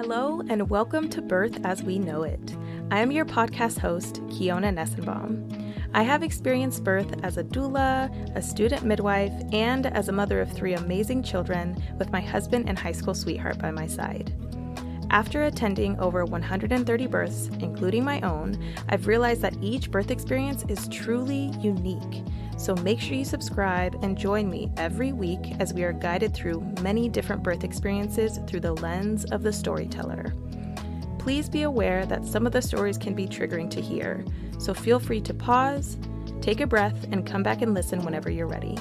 Hello and welcome to Birth as We Know It. I am your podcast host, Kiona Nessenbaum. I have experienced birth as a doula, a student midwife, and as a mother of 3 amazing children with my husband and high school sweetheart by my side. After attending over 130 births, including my own, I've realized that each birth experience is truly unique. So make sure you subscribe and join me every week as we are guided through many different birth experiences through the lens of the storyteller. Please be aware that some of the stories can be triggering to hear, so feel free to pause, take a breath, and come back and listen whenever you're ready.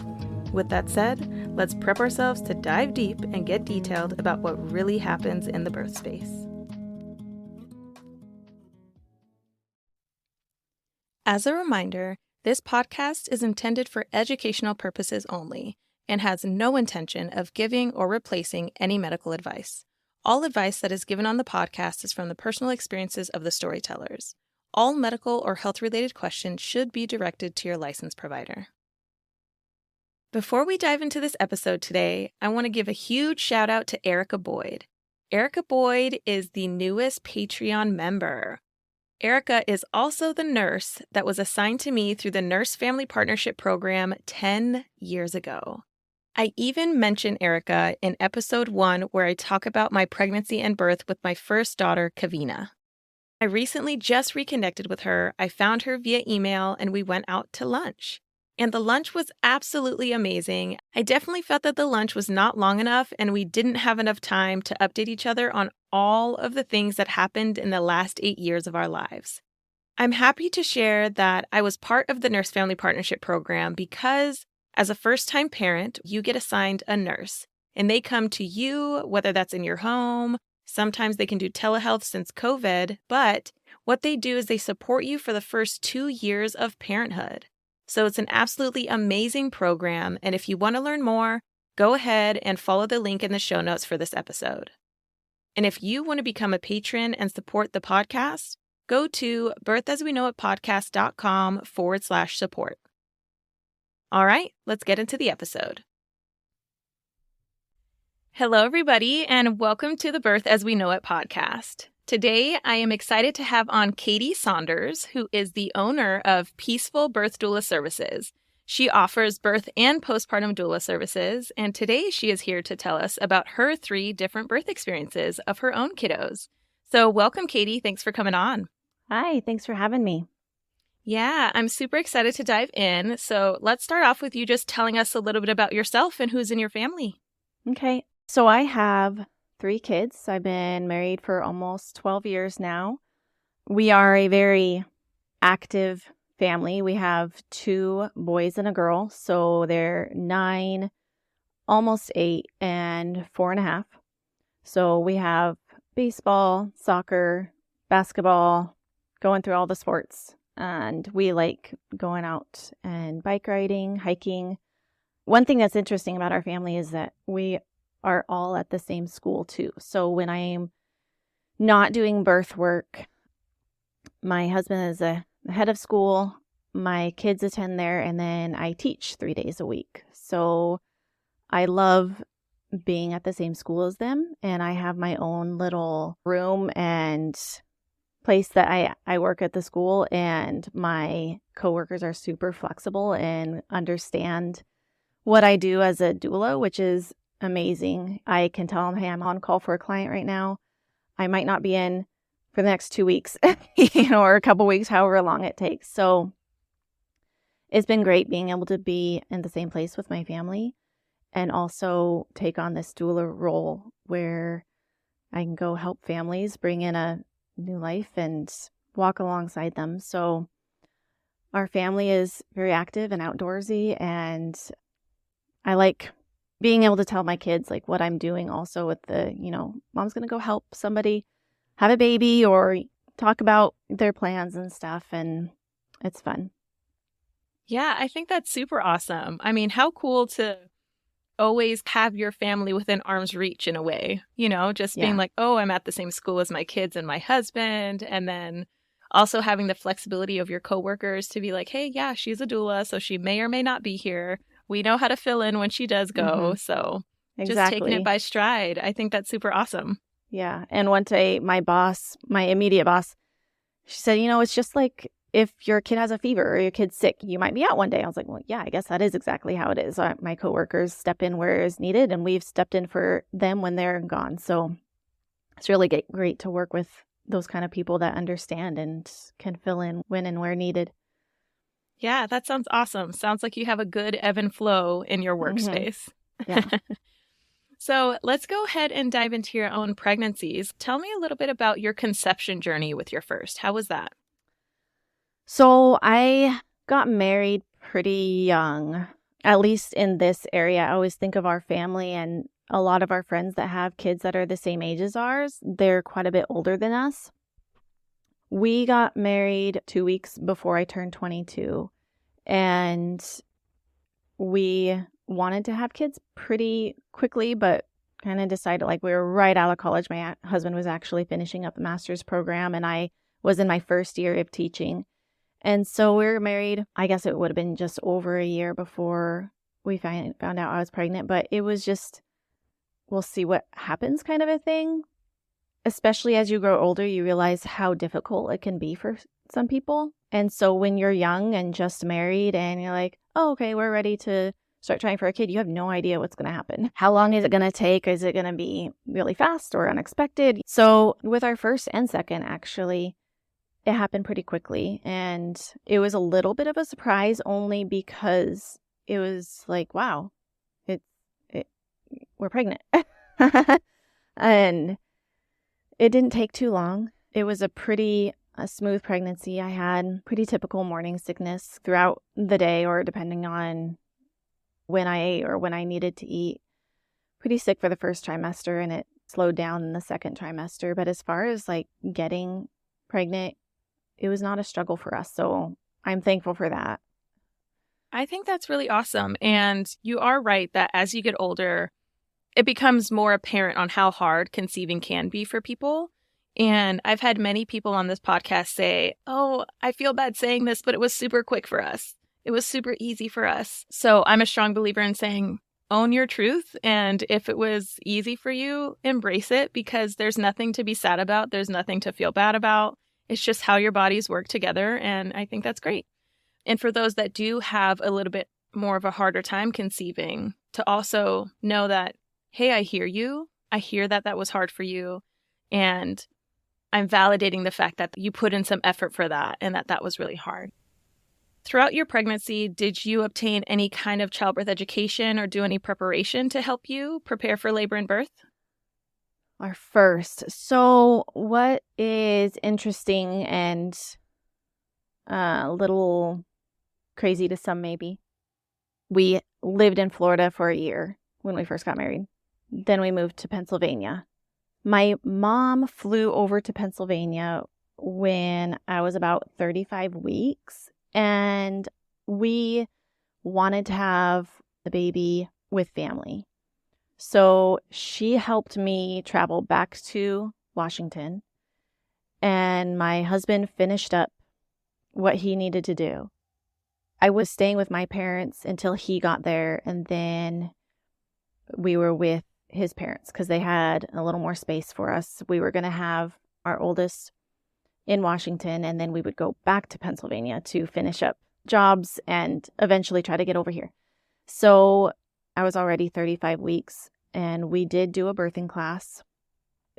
With that said, let's prep ourselves to dive deep and get detailed about what really happens in the birth space. As a reminder, this podcast is intended for educational purposes only and has no intention of giving or replacing any medical advice. All advice that is given on the podcast is from the personal experiences of the storytellers. All medical or health-related questions should be directed to your licensed provider. Before we dive into this episode today, I want to give a huge shout out to Erica Boyd. Erica Boyd is the newest Patreon member. Erica is also the nurse that was assigned to me through the Nurse Family Partnership Program 10 years ago. I even mention Erica in episode 1 where I talk about my pregnancy and birth with my first daughter, Kavina. I recently just reconnected with her. I found her via email and we went out to lunch. And the lunch was absolutely amazing. I definitely felt that the lunch was not long enough and we didn't have enough time to update each other on all of the things that happened in the last 8 years of our lives. I'm happy to share that I was part of the Nurse Family Partnership Program because as a first-time parent, you get assigned a nurse and they come to you, whether that's in your home. Sometimes they can do telehealth since COVID, but what they do is they support you for the first 2 years of parenthood. So it's an absolutely amazing program, and if you want to learn more, go ahead and follow the link in the show notes for this episode. And if you want to become a patron and support the podcast, go to birthasweknowitpodcast.com/support. All right, let's get into the episode. Hello, everybody, and welcome to the Birth As We Know It podcast. Today, I am excited to have on Katie Saunders, who is the owner of Peaceful Birth Doula Services. She offers birth and postpartum doula services, and today she is here to tell us about her 3 different birth experiences of her own kiddos. So welcome, Katie. Thanks for coming on. Hi, thanks for having me. Yeah, I'm super excited to dive in. So let's start off with you just telling us a little bit about yourself and who's in your family. Okay, so I have 3 kids. I've been married for almost 12 years now. We are a very active family. We have 2 boys and a girl, so they're 9, almost 8, and 4.5. So we have baseball, soccer, basketball, going through all the sports, and we like going out and bike riding, hiking. One thing that's interesting about our family is that we are all at the same school too. So when I'm not doing birth work, my husband is the head of school, my kids attend there, and then I teach 3 days a week. So I love being at the same school as them, and I have my own little room and place that I work at the school, and my coworkers are super flexible and understand what I do as a doula, which is amazing. I can tell them, hey, I'm on call for a client right now. I might not be in for the next 2 weeks, or a couple weeks, however long it takes. So it's been great being able to be in the same place with my family and also take on this doula role where I can go help families bring in a new life and walk alongside them. So our family is very active and outdoorsy, and I like being able to tell my kids like what I'm doing also with the, mom's going to go help somebody have a baby or talk about their plans and stuff. And it's fun. Yeah, I think that's super awesome. I mean, how cool to always have your family within arm's reach in a way, just being like, oh, I'm at the same school as my kids and my husband. And then also having the flexibility of your coworkers to be like, hey, yeah, she's a doula, so she may or may not be here. We know how to fill in when she does go. So Exactly. Just taking it by stride. I think that's super awesome. Yeah. And one day my immediate boss, she said, it's just like if your kid has a fever or your kid's sick, you might be out one day. I was like, well, yeah, I guess that is exactly how it is. My coworkers step in where is needed, and we've stepped in for them when they're gone. So it's really great to work with those kind of people that understand and can fill in when and where needed. Yeah, that sounds awesome. Sounds like you have a good ebb and flow in your workspace. Yeah. So let's go ahead and dive into your own pregnancies. Tell me a little bit about your conception journey with your first. How was that? So I got married pretty young, at least in this area. I always think of our family and a lot of our friends that have kids that are the same age as ours. They're quite a bit older than us. We got married 2 weeks before I turned 22, and we wanted to have kids pretty quickly, but kind of decided we were right out of college. My husband was actually finishing up a master's program, and I was in my first year of teaching. And so we were married. I guess it would have been just over a year before we found out I was pregnant, but it was just, we'll see what happens kind of a thing. Especially as you grow older, you realize how difficult it can be for some people. And so when you're young and just married and you're like, oh, okay, we're ready to start trying for a kid, you have no idea what's going to happen. How long is it going to take? Is it going to be really fast or unexpected? So with our first and second, actually, it happened pretty quickly. And it was a little bit of a surprise only because it was like, wow, we're pregnant. And it didn't take too long. It was a pretty smooth pregnancy. I had pretty typical morning sickness throughout the day, or depending on when I ate or when I needed to eat. Pretty sick for the first trimester, and it slowed down in the second trimester. But as far as getting pregnant, it was not a struggle for us. So I'm thankful for that. I think that's really awesome. And you are right that as you get older, it becomes more apparent on how hard conceiving can be for people. And I've had many people on this podcast say, oh, I feel bad saying this, but it was super quick for us. It was super easy for us. So I'm a strong believer in saying, own your truth. And if it was easy for you, embrace it, because there's nothing to be sad about. There's nothing to feel bad about. It's just how your bodies work together. And I think that's great. And for those that do have a little bit more of a harder time conceiving, to also know that, hey, I hear you. I hear that that was hard for you. And I'm validating the fact that you put in some effort for that and that that was really hard. Throughout your pregnancy, did you obtain any kind of childbirth education or do any preparation to help you prepare for labor and birth? Our first. So what is interesting and a little crazy to some maybe, we lived in Florida for a year when we first got married. Then we moved to Pennsylvania. My mom flew over to Pennsylvania when I was about 35 weeks, and we wanted to have the baby with family. So she helped me travel back to Washington, and my husband finished up what he needed to do. I was staying with my parents until he got there, and then we were with his parents because they had a little more space for us. We were going to have our oldest in Washington, and then we would go back to Pennsylvania to finish up jobs and eventually try to get over here. So I was already 35 weeks, and we did do a birthing class.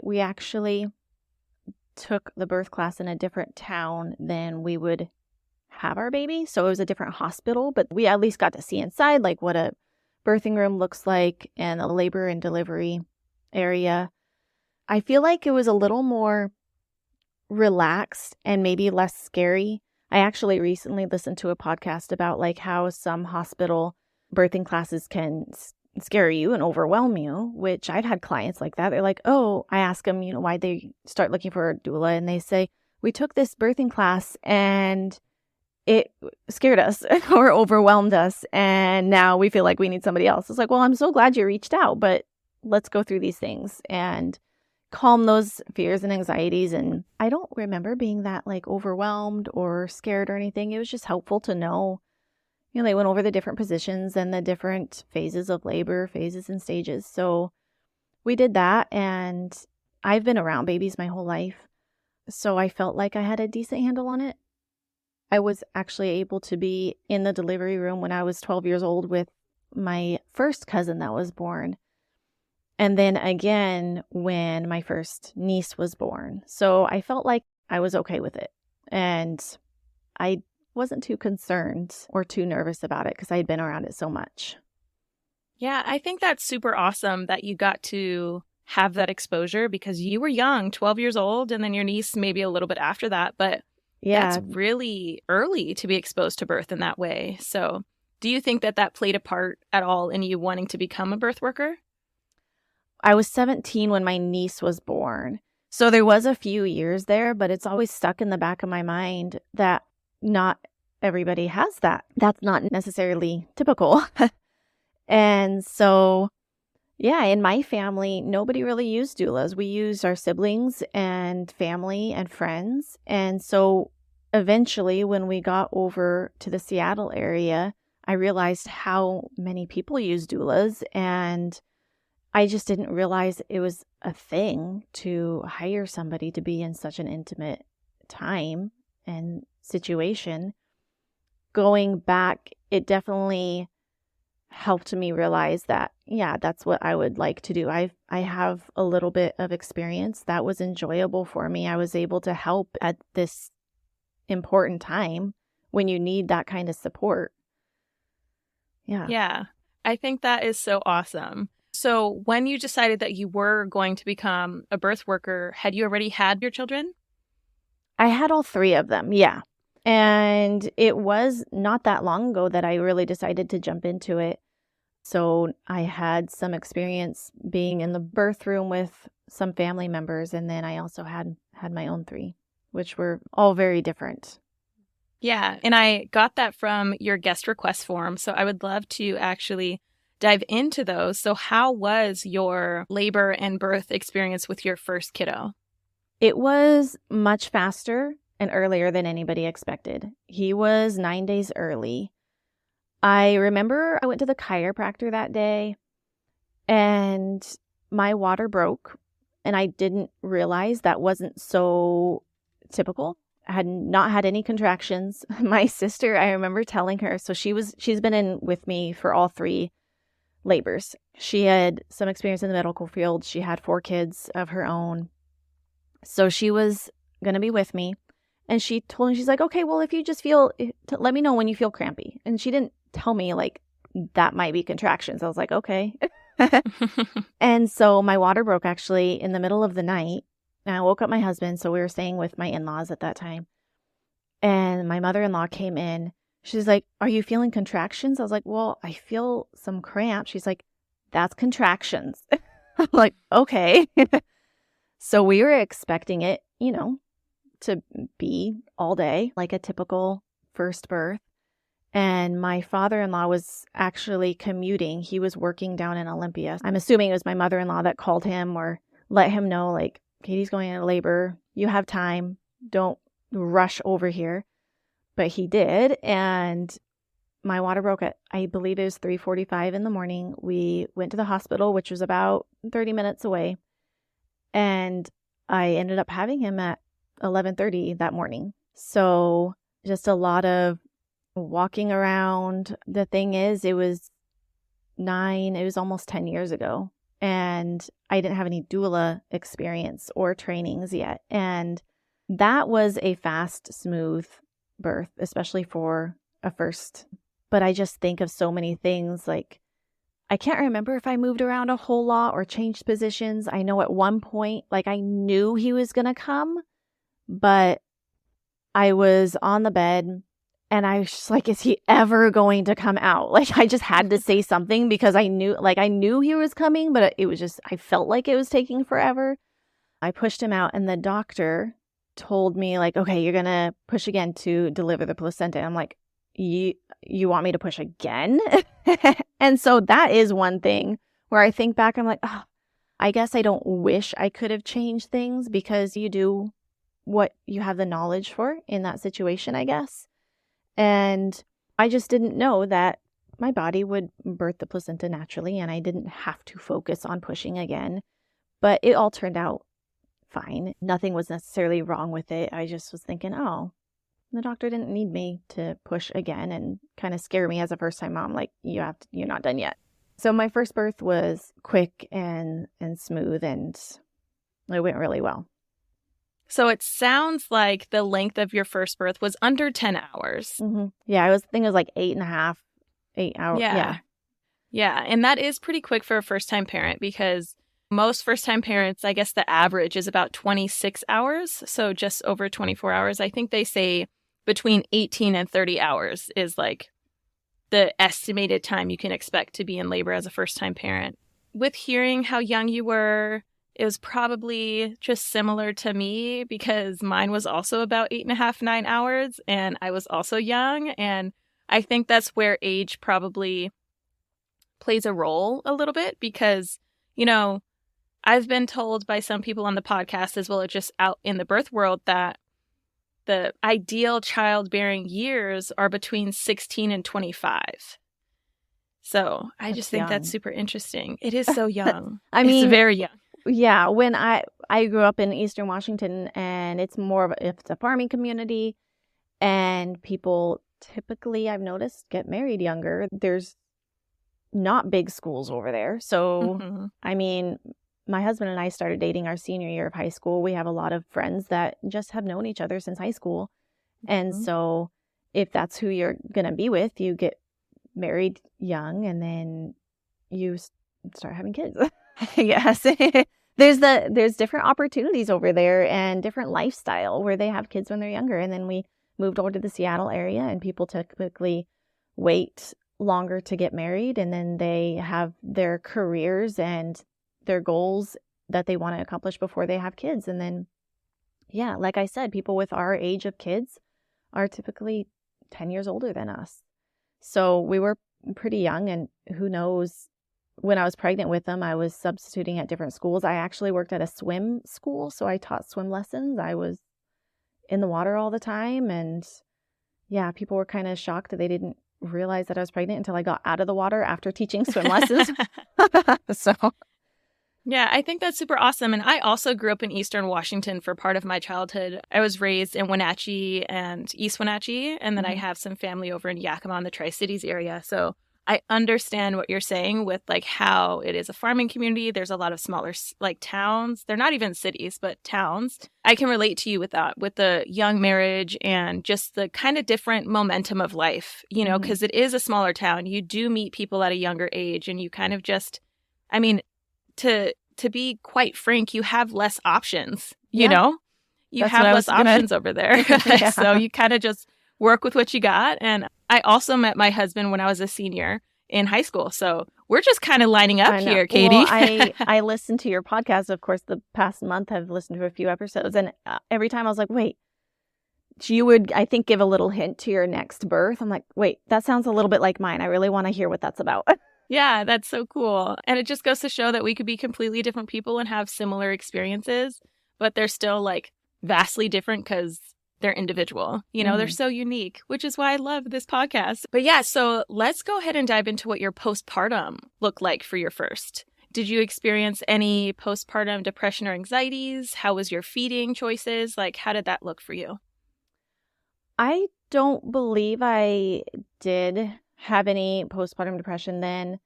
We actually took the birth class in a different town than we would have our baby. So it was a different hospital, but we at least got to see inside, what a birthing room looks like and a labor and delivery area. I feel like it was a little more relaxed and maybe less scary. I actually recently listened to a podcast about how some hospital birthing classes can scare you and overwhelm you, which I've had clients like that. They're like, oh, I ask them, why'd they start looking for a doula? And they say, we took this birthing class and it scared us or overwhelmed us, and now we feel like we need somebody else. It's like, well, I'm so glad you reached out, but let's go through these things and calm those fears and anxieties. And I don't remember being that overwhelmed or scared or anything. It was just helpful to know, they went over the different positions and the different phases of labor, phases and stages. So we did that, and I've been around babies my whole life, so I felt like I had a decent handle on it. I was actually able to be in the delivery room when I was 12 years old with my first cousin that was born. And then again when my first niece was born. So I felt like I was okay with it. And I wasn't too concerned or too nervous about it because I had been around it so much. Yeah, I think that's super awesome that you got to have that exposure because you were young, 12 years old, and then your niece maybe a little bit after that. But Yeah, that's really early to be exposed to birth in that way. So do you think that that played a part at all in you wanting to become a birth worker? I was 17 when my niece was born. So there was a few years there, but it's always stuck in the back of my mind that not everybody has that. That's not necessarily typical. And so, yeah, in my family, nobody really used doulas. We used our siblings and family and friends. And so eventually, when we got over to the Seattle area, I realized how many people use doulas, and I just didn't realize it was a thing to hire somebody to be in such an intimate time and situation. Going back, it definitely helped me realize that, yeah, that's what I would like to do. I have a little bit of experience that was enjoyable for me. I was able to help at this important time when you need that kind of support. Yeah, I think that is so awesome. So when you decided that you were going to become a birth worker, had you already had your children? I had all three of them, yeah. And it was not that long ago that I really decided to jump into it. So I had some experience being in the birth room with some family members, and then I also had my own three, which were all very different. Yeah, and I got that from your guest request form. So I would love to actually dive into those. So how was your labor and birth experience with your first kiddo? It was much faster and earlier than anybody expected. He was 9 days early. I remember I went to the chiropractor that day and my water broke, and I didn't realize that wasn't so typical. I had not had any contractions. My sister, I remember telling her, so she's been in with me for all three labors. She had some experience in the medical field. She had 4 kids of her own. So she was going to be with me. And she told me, she's like, okay, well, if you just let me know when you feel crampy. And she didn't tell me like that might be contractions. I was like, okay. And so my water broke actually in the middle of the night. And I woke up my husband. So we were staying with my in-laws at that time. And my mother-in-law came in. She's like, are you feeling contractions? I was like, well, I feel some cramps. She's like, that's contractions. I'm like, okay. So we were expecting it, to be all day, like a typical first birth. And my father-in-law was actually commuting. He was working down in Olympia. I'm assuming it was my mother-in-law that called him or let him know, like, Katie's going into labor. You have time. Don't rush over here. But he did. And my water broke at, I believe it was 3:45 in the morning. We went to the hospital, which was about 30 minutes away. And I ended up having him at 11:30 that morning. So just a lot of walking around. The thing is, it was almost 10 years ago. And I didn't have any doula experience or trainings yet. And that was a fast, smooth birth, especially for a first. But I just think of so many things. Like, I can't remember if I moved around a whole lot or changed positions. I know at one point, like, I knew he was going to come, but I was on the bed and I was just like, is he ever going to come out? Like, I just had to say something because I knew he was coming, but it was just, I felt like it was taking forever. I pushed him out and the doctor told me, like, okay, you're going to push again to deliver the placenta. I'm like, you want me to push again? And so that is one thing where I think back, I'm like, oh, I guess I don't wish I could have changed things, because you do what you have the knowledge for in that situation, I guess. And I just didn't know that my body would birth the placenta naturally and I didn't have to focus on pushing again. But it all turned out fine. Nothing was necessarily wrong with it. I just was thinking, oh, the doctor didn't need me to push again and kind of scare me as a first-time mom, like, you're not done yet. So my first birth was quick and smooth, and it went really well. So it sounds like the length of your first birth was under 10 hours. Mm-hmm. Yeah, I think it was like 8.5, 8 hours. Yeah. Yeah. And that is pretty quick for a first-time parent, because most first-time parents, I guess the average is about 26 hours. So just over 24 hours. I think they say between 18 and 30 hours is like the estimated time you can expect to be in labor as a first-time parent. With hearing how young you were, it was probably just similar to me, because mine was also about 8.5, 9 hours, and I was also young. And I think that's where age probably plays a role a little bit, because, I've been told by some people on the podcast, as well as just out in the birth world, that the ideal childbearing years are between 16 and 25. So I just think that's super interesting. It is so young. It's very young. Yeah. When I grew up in Eastern Washington, and it's a farming community, and people typically, I've noticed, get married younger. There's not big schools over there. So, my husband and I started dating our senior year of high school. We have a lot of friends that just have known each other since high school. And so if that's who you're going to be with, you get married young, and then you start having kids. Yes. There's different opportunities over there, and different lifestyle where they have kids when they're younger. And then we moved over to the Seattle area, and people typically wait longer to get married, and then they have their careers and their goals that they want to accomplish before they have kids. And then, yeah, like I said, people with our age of kids are typically 10 years older than us. So we were pretty young, and who knows, when I was pregnant with them, I was substituting at different schools. I actually worked at a swim school, so I taught swim lessons. I was in the water all the time, and yeah, people were kind of shocked that they didn't realize that I was pregnant until I got out of the water after teaching swim lessons. So yeah, I think that's super awesome. And I also grew up in Eastern Washington for part of my childhood. I was raised in Wenatchee and East Wenatchee, and then I have some family over in Yakima in the Tri-Cities area. So I understand what you're saying with like how it is a farming community. There's a lot of smaller like towns. They're not even cities, but towns. I can relate to you with that, with the young marriage and just the kind of different momentum of life, because it is a smaller town. You do meet people at a younger age, and you kind of just, to be quite frank, you have less options, you have less options over there. Yeah. So you kind of just work with what you got. And I also met my husband when I was a senior in high school. So we're just kind of lining up here, Katie. Well, I listened to your podcast. Of course, the past month I've listened to a few episodes. And every time I was like, wait, you would, I think, give a little hint to your next birth. I'm like, wait, that sounds a little bit like mine. I really want to hear what that's about. Yeah, that's so cool. And it just goes to show that we could be completely different people and have similar experiences, but they're still like vastly different because they're individual. They're so unique, which is why I love this podcast. But yeah, so let's go ahead and dive into what your postpartum looked like for your first. Did you experience any postpartum depression or anxieties? How was your feeding choices? Like, how did that look for you? I don't believe I did have any postpartum depression then.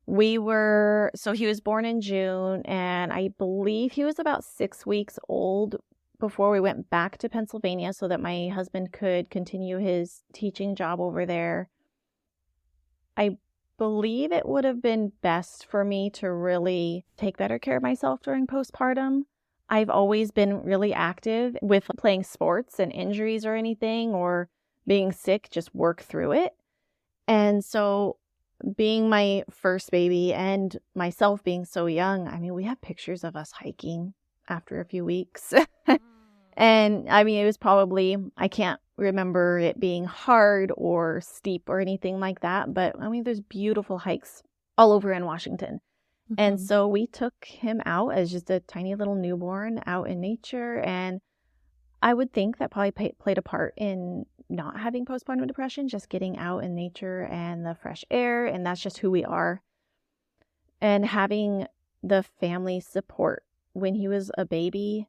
He was born in June, and I believe he was about 6 weeks old before we went back to Pennsylvania so that my husband could continue his teaching job over there. I believe it would have been best for me to really take better care of myself during postpartum. I've always been really active with playing sports, and injuries or anything or being sick, just work through it. And so being my first baby and myself being so young, we have pictures of us hiking after a few weeks. And it was probably, I can't remember it being hard or steep or anything like that. But there's beautiful hikes all over in Washington. And so we took him out as just a tiny little newborn out in nature. And I would think that probably played a part in not having postpartum depression, just getting out in nature and the fresh air. And that's just who we are. And having the family support when he was a baby,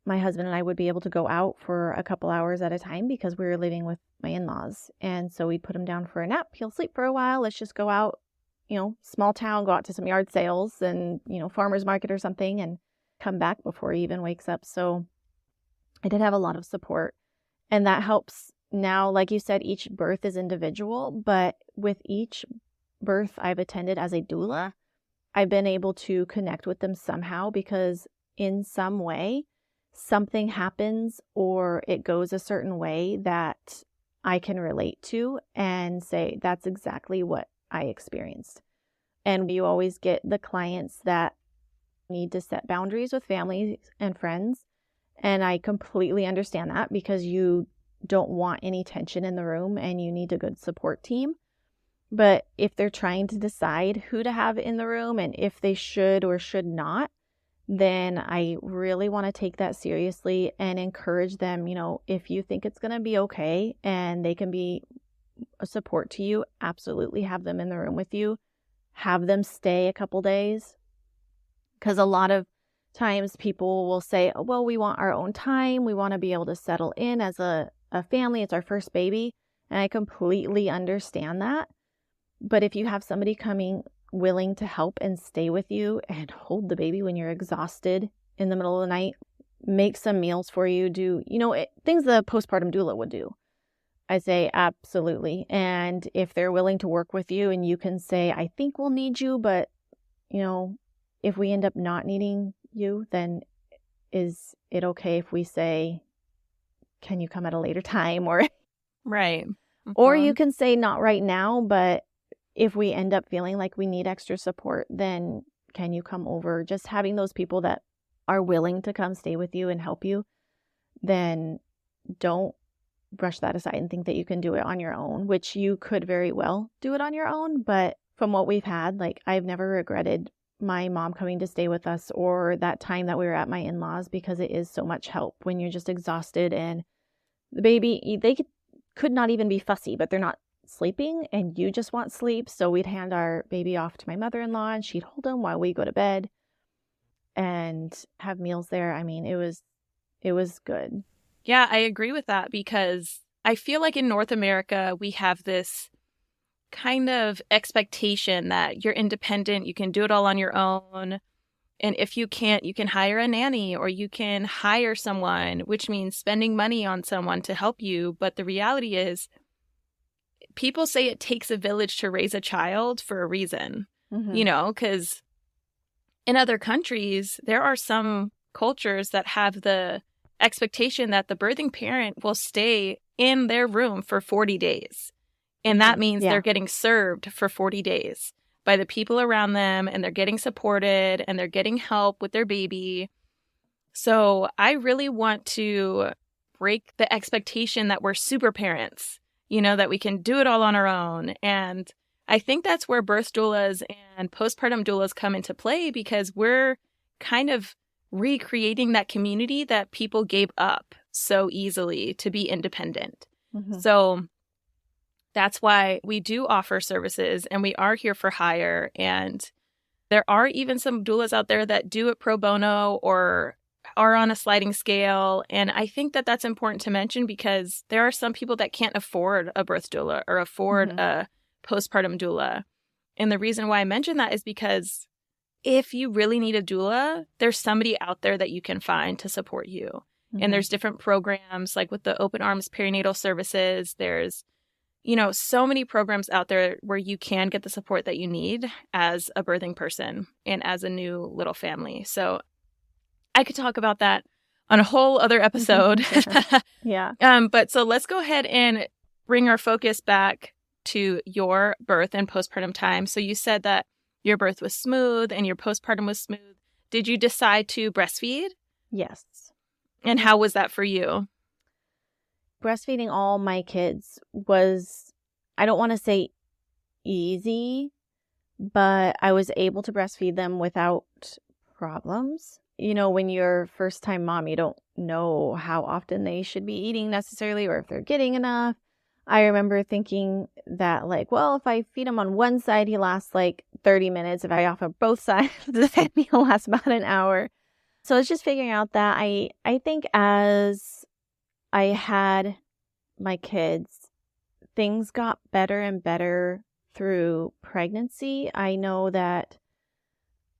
my husband and I would be able to go out for a couple hours at a time because we were living with my in-laws. And so we'd put him down for a nap. He'll sleep for a while. Let's just go out, small town, go out to some yard sales and, farmer's market or something and come back before he even wakes up. So I did have a lot of support, and that helps. Now, like you said, each birth is individual, but with each birth I've attended as a doula, I've been able to connect with them somehow because in some way, something happens or it goes a certain way that I can relate to and say, that's exactly what I experienced. And you always get the clients that need to set boundaries with family and friends. And I completely understand that because you don't want any tension in the room and you need a good support team. But if they're trying to decide who to have in the room and if they should or should not, then I really want to take that seriously and encourage them, if you think it's going to be okay and they can be a support to you, absolutely have them in the room with you. Have them stay a couple days. Because a lot of times people will say, oh, well, we want our own time. We want to be able to settle in as a family. It's our first baby. And I completely understand that. But if you have somebody coming willing to help and stay with you and hold the baby when you're exhausted in the middle of the night, make some meals for you, do, things the postpartum doula would do. I say absolutely. And if they're willing to work with you and you can say, I think we'll need you, but, if we end up not needing you, then is it okay if we say, can you come at a later time? Or right. Or you can say not right now, but if we end up feeling like we need extra support, then can you come over? Just having those people that are willing to come stay with you and help you, then don't brush that aside and think that you can do it on your own, which you could very well do it on your own. But from what we've had, I've never regretted my mom coming to stay with us or that time that we were at my in-laws, because it is so much help when you're just exhausted and the baby, they could not even be fussy, but they're not sleeping and you just want sleep. So we'd hand our baby off to my mother-in-law and she'd hold him while we go to bed and have meals there. I mean, it was good. Yeah, I agree with that because I feel like in North America, we have this kind of expectation that you're independent, you can do it all on your own. And if you can't, you can hire a nanny or you can hire someone, which means spending money on someone to help you. But the reality is, people say it takes a village to raise a child for a reason, because in other countries, there are some cultures that have the expectation that the birthing parent will stay in their room for 40 days. And that means they're getting served for 40 days by the people around them, and they're getting supported and they're getting help with their baby. So I really want to break the expectation that we're super parents, that we can do it all on our own. And I think that's where birth doulas and postpartum doulas come into play, because we're kind of recreating that community that people gave up so easily to be independent. So that's why we do offer services and we are here for hire. And there are even some doulas out there that do it pro bono or are on a sliding scale. And I think that that's important to mention because there are some people that can't afford a birth doula or afford a postpartum doula. And the reason why I mention that is because if you really need a doula, there's somebody out there that you can find to support you. And there's different programs like with the Open Arms Perinatal Services. There's so many programs out there where you can get the support that you need as a birthing person and as a new little family. So I could talk about that on a whole other episode. Yeah. But so let's go ahead and bring our focus back to your birth and postpartum time. So you said that your birth was smooth and your postpartum was smooth. Did you decide to breastfeed? Yes. And how was that for you? Breastfeeding all my kids was, I don't want to say easy, but I was able to breastfeed them without problems. When you're first time mom, you don't know how often they should be eating necessarily or if they're getting enough. I remember thinking that if I feed him on one side, he lasts 30 minutes. If I offer both sides, the fed meal lasts about an hour. So it's just figuring out that I think as I had my kids, things got better and better through pregnancy. I know that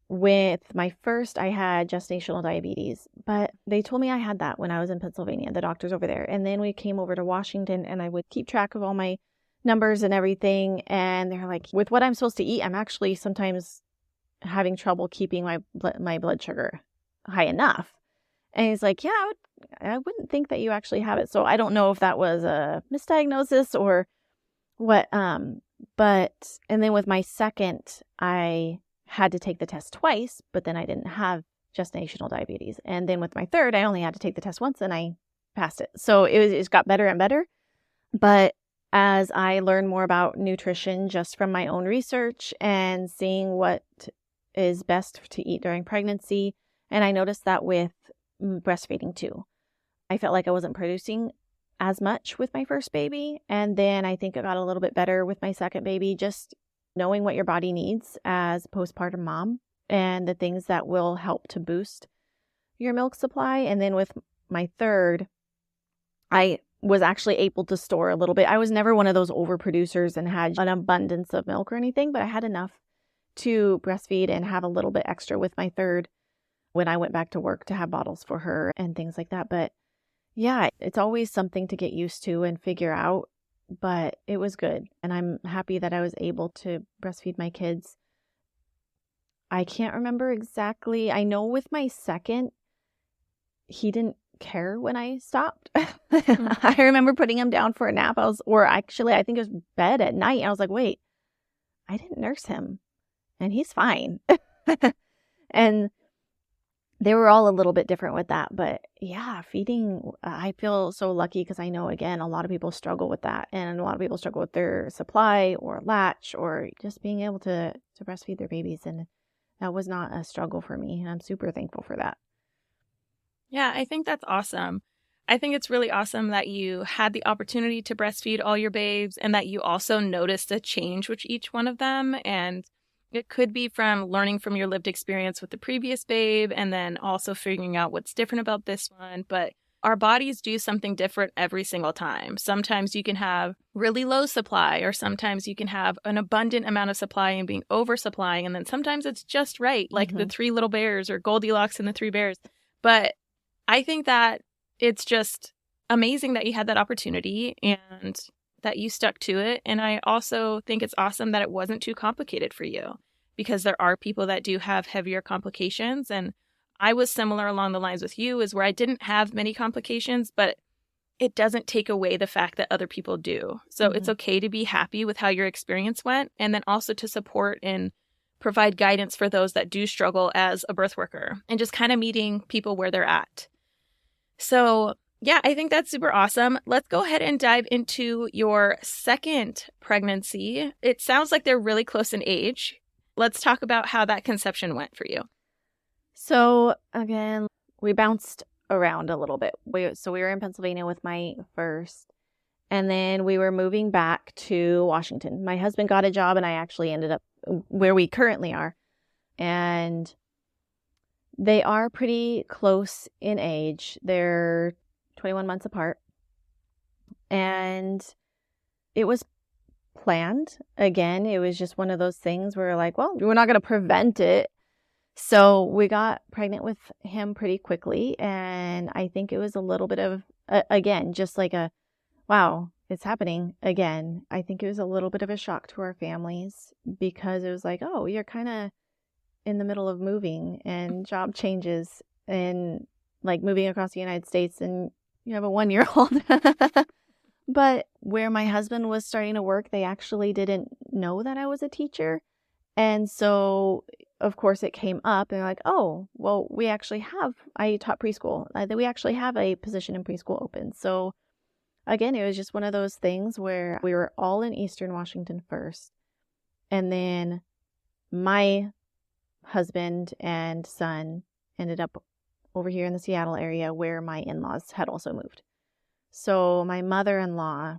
with my first, I had gestational diabetes, but they told me I had that when I was in Pennsylvania, the doctors over there. And then we came over to Washington and I would keep track of all my numbers and everything. And they're like, with what I'm supposed to eat, I'm actually sometimes having trouble keeping my blood sugar high enough. And he's like, yeah, I wouldn't think that you actually have it. So I don't know if that was a misdiagnosis or what. But, and then with my second, I had to take the test twice, but then I didn't have gestational diabetes. And then with my third, I only had to take the test once and I passed it. So it got better and better. But as I learned more about nutrition just from my own research and seeing what is best to eat during pregnancy, and I noticed that with breastfeeding too. I felt like I wasn't producing as much with my first baby. And then I think it got a little bit better with my second baby, just knowing what your body needs as a postpartum mom and the things that will help to boost your milk supply. And then with my third, I was actually able to store a little bit. I was never one of those overproducers and had an abundance of milk or anything, but I had enough to breastfeed and have a little bit extra with my third when I went back to work to have bottles for her and things like that. But yeah, it's always something to get used to and figure out, but it was good. And I'm happy that I was able to breastfeed my kids. I can't remember exactly. I know with my second, he didn't care when I stopped. I remember putting him down for a nap. I think it was bed at night. I was like, wait, I didn't nurse him and he's fine. And they were all a little bit different with that. But yeah, feeding, I feel so lucky because I know, again, a lot of people struggle with that. And a lot of people struggle with their supply or latch or just being able to breastfeed their babies. And that was not a struggle for me. And I'm super thankful for that. Yeah, I think that's awesome. I think it's really awesome that you had the opportunity to breastfeed all your babes and that you also noticed a change with each one of them. And it could be from learning from your lived experience with the previous babe and then also figuring out what's different about this one. But our bodies do something different every single time. Sometimes you can have really low supply, or sometimes you can have an abundant amount of supply and being oversupplying. And then sometimes it's just right, like the three little bears or Goldilocks and the three bears. But I think that it's just amazing that you had that opportunity and that you stuck to it. And I also think it's awesome that it wasn't too complicated for you, because there are people that do have heavier complications. And I was similar along the lines with you, is where I didn't have many complications, but it doesn't take away the fact that other people do. So it's okay to be happy with how your experience went, and then also to support and provide guidance for those that do struggle as a birth worker and just kind of meeting people where they're at. So yeah, I think that's super awesome. Let's go ahead and dive into your second pregnancy. It sounds like they're really close in age. Let's talk about how that conception went for you. So again, we bounced around a little bit. We were in Pennsylvania with my first, and then we were moving back to Washington. My husband got a job and I actually ended up where we currently are. And they are pretty close in age. They're 21 months apart. And it was planned. Again, it was just one of those things where we're like, well, we're not going to prevent it. So we got pregnant with him pretty quickly. And I think it was a little bit of, again, just like wow, it's happening again. I think it was a little bit of a shock to our families because it was like, oh, you're kind of in the middle of moving and job changes and like moving across the United States and you have a 1-year-old. But where my husband was starting to work, they actually didn't know that I was a teacher. And so, of course, it came up and they're like, oh, well, I taught preschool. We actually have a position in preschool open. So again, it was just one of those things where we were all in Eastern Washington first. And then my husband and son ended up over here in the Seattle area where my in-laws had also moved. So my mother-in-law,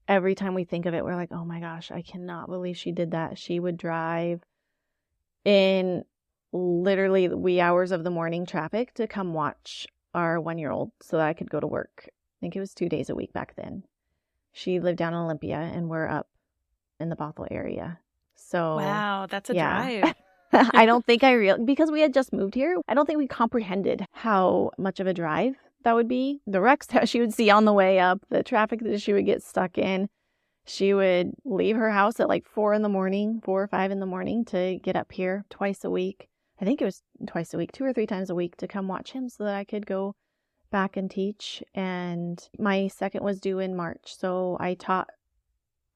every time we think of it, we're like, oh my gosh, I cannot believe she did that. She would drive in literally the wee hours of the morning traffic to come watch our 1-year-old so that I could go to work. I think it was 2 days a week back then. She lived down in Olympia and we're up in the Bothell area. So Wow, that's a yeah. drive. I don't think because we had just moved here, I don't think we comprehended how much of a drive that would be. The wrecks that she would see on the way up, the traffic that she would get stuck in. She would leave her house at like 4 or 5 in the morning to get up here twice a week. I think it was twice a week, 2 or 3 times a week to come watch him so that I could go back and teach. And my second was due in March. So I taught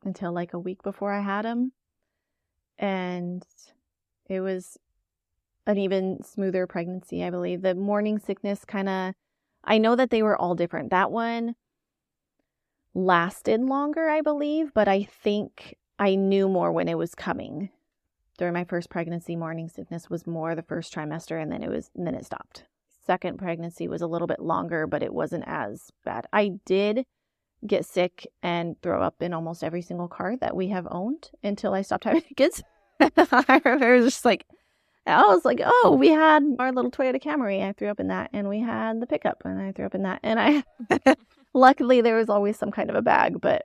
until like a week before I had him. And it was an even smoother pregnancy, I believe. The morning sickness I know that they were all different. That one lasted longer, I believe, but I think I knew more when it was coming. During my first pregnancy, morning sickness was more the first trimester, and then it stopped. Second pregnancy was a little bit longer, but it wasn't as bad. I did get sick and throw up in almost every single car that we have owned until I stopped having kids. I remember it was just like, I was like, oh, we had our little Toyota Camry. I threw up in that. And we had the pickup and I threw up in that. And luckily there was always some kind of a bag. But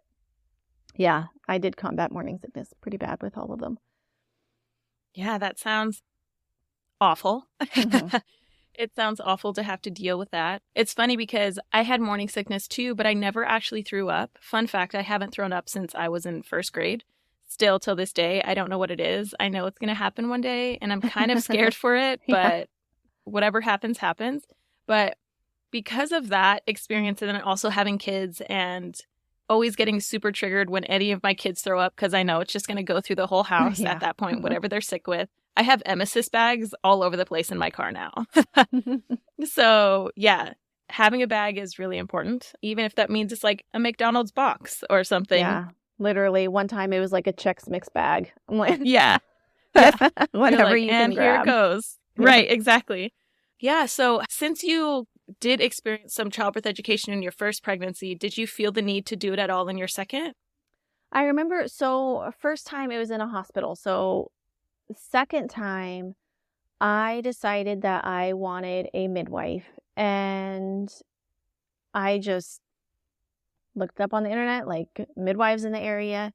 yeah, I did combat morning sickness pretty bad with all of them. Yeah, that sounds awful. Mm-hmm. It sounds awful to have to deal with that. It's funny because I had morning sickness too, but I never actually threw up. Fun fact, I haven't thrown up since I was in first grade. Still till this day, I don't know what it is. I know it's going to happen one day and I'm kind of scared for it, but whatever happens, happens. But because of that experience and then also having kids and always getting super triggered when any of my kids throw up because I know it's just going to go through the whole house at that point, whatever they're sick with. I have emesis bags all over the place in my car now. So yeah, having a bag is really important, even if that means it's like a McDonald's box or something. Yeah. Literally, one time it was like a Chex Mix bag. I'm like, yeah. Whatever like, you and can grab. Here it goes. Yeah. Right, exactly. Yeah, so since you did experience some childbirth education in your first pregnancy, did you feel the need to do it at all in your second? I remember, so first time it was in a hospital. So second time, I decided that I wanted a midwife. And I just looked up on the internet, like midwives in the area,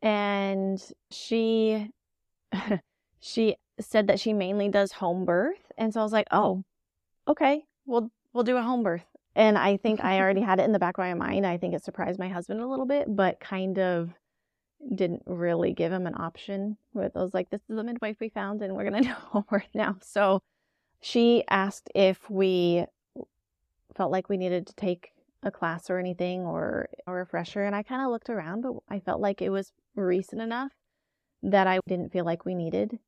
and she said that she mainly does home birth. And so I was like, oh, okay, we'll do a home birth. And I think I already had it in the back of my mind. I think it surprised my husband a little bit, but kind of didn't really give him an option. I was like, this is the midwife we found and we're going to do home birth now. So she asked if we felt like we needed to take a class or anything or a refresher. And I kind of looked around, but I felt like it was recent enough that I didn't feel like we needed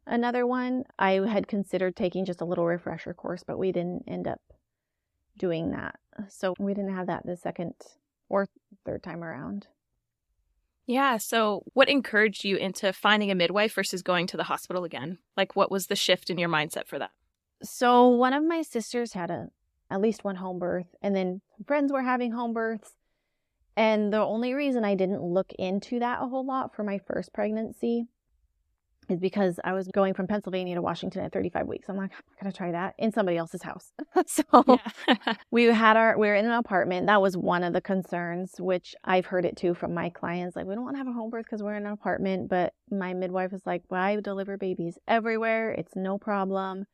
another one. I had considered taking just a little refresher course, but we didn't end up doing that. So we didn't have that the second or third time around. Yeah. So what encouraged you into finding a midwife versus going to the hospital again? Like, what was the shift in your mindset for that? So one of my sisters had at least one home birth, and then friends were having home births. And the only reason I didn't look into that a whole lot for my first pregnancy is because I was going from Pennsylvania to Washington at 35 weeks. I'm like, I'm not going to try that in somebody else's house. So yeah. we were in an apartment. That was one of the concerns, which I've heard it too from my clients. Like, we don't want to have a home birth because we're in an apartment. But my midwife was like, well, I deliver babies everywhere. It's no problem.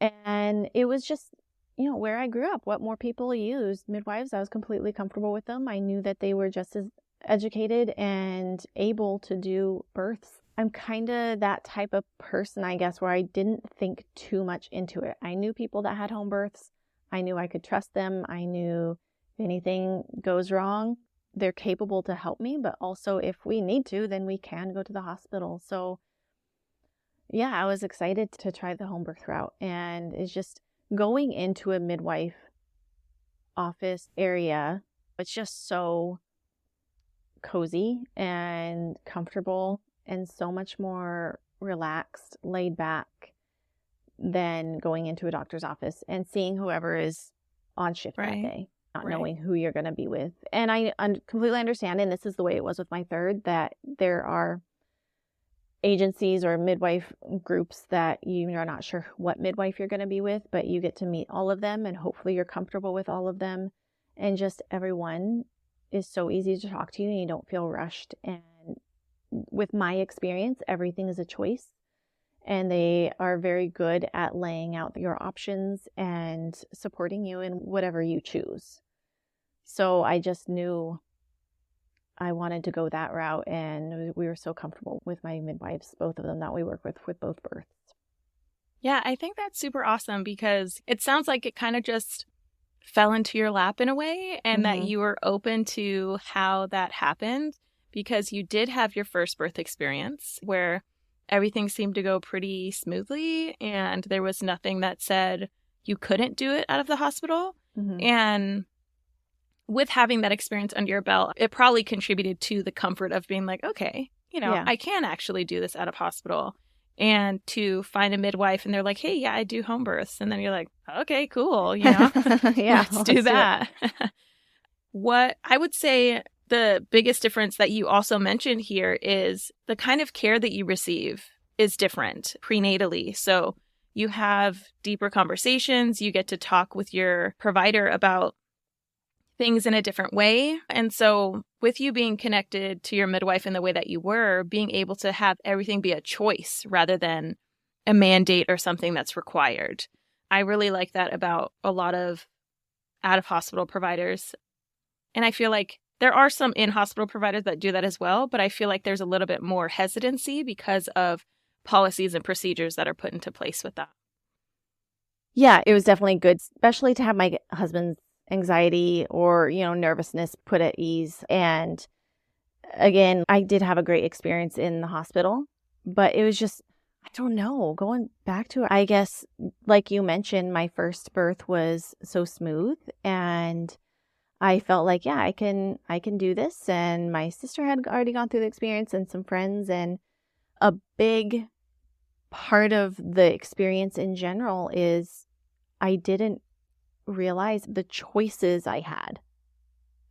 And it was just, where I grew up, what more people use. Midwives, I was completely comfortable with them. I knew that they were just as educated and able to do births. I'm kind of that type of person, I guess, where I didn't think too much into it. I knew people that had home births. I knew I could trust them. I knew if anything goes wrong, they're capable to help me. But also, if we need to, then we can go to the hospital. So yeah, I was excited to try the home birth route. And it's just going into a midwife office area. It's just so cozy and comfortable and so much more relaxed, laid back than going into a doctor's office and seeing whoever is on shift that day, not knowing who you're going to be with. And I completely understand, and this is the way it was with my third, that there are agencies or midwife groups that you're not sure what midwife you're going to be with, but you get to meet all of them and hopefully you're comfortable with all of them. And just everyone is so easy to talk to you and you don't feel rushed. And with my experience, everything is a choice. And they are very good at laying out your options and supporting you in whatever you choose. So I just knew I wanted to go that route, and we were so comfortable with my midwives, both of them that we work with both births. Yeah, I think that's super awesome because it sounds like it kind of just fell into your lap in a way, and that you were open to how that happened because you did have your first birth experience where everything seemed to go pretty smoothly and there was nothing that said you couldn't do it out of the hospital. And with having that experience under your belt, it probably contributed to the comfort of being like, okay, I can actually do this out of hospital. And to find a midwife and they're like, hey, yeah, I do home births. And then you're like, okay, cool. Yeah, let's do that. What I would say the biggest difference that you also mentioned here is the kind of care that you receive is different prenatally. So you have deeper conversations. You get to talk with your provider about things in a different way. And so with you being connected to your midwife in the way that you were, being able to have everything be a choice rather than a mandate or something that's required. I really like that about a lot of out-of-hospital providers. And I feel like there are some in-hospital providers that do that as well, but I feel like there's a little bit more hesitancy because of policies and procedures that are put into place with that. Yeah, it was definitely good, especially to have my husband's anxiety or, nervousness put at ease. And again, I did have a great experience in the hospital, but it was just, I don't know, going back to it, I guess, like you mentioned, my first birth was so smooth and I felt like, yeah, I can do this. And my sister had already gone through the experience and some friends. And a big part of the experience in general is I didn't realize the choices I had.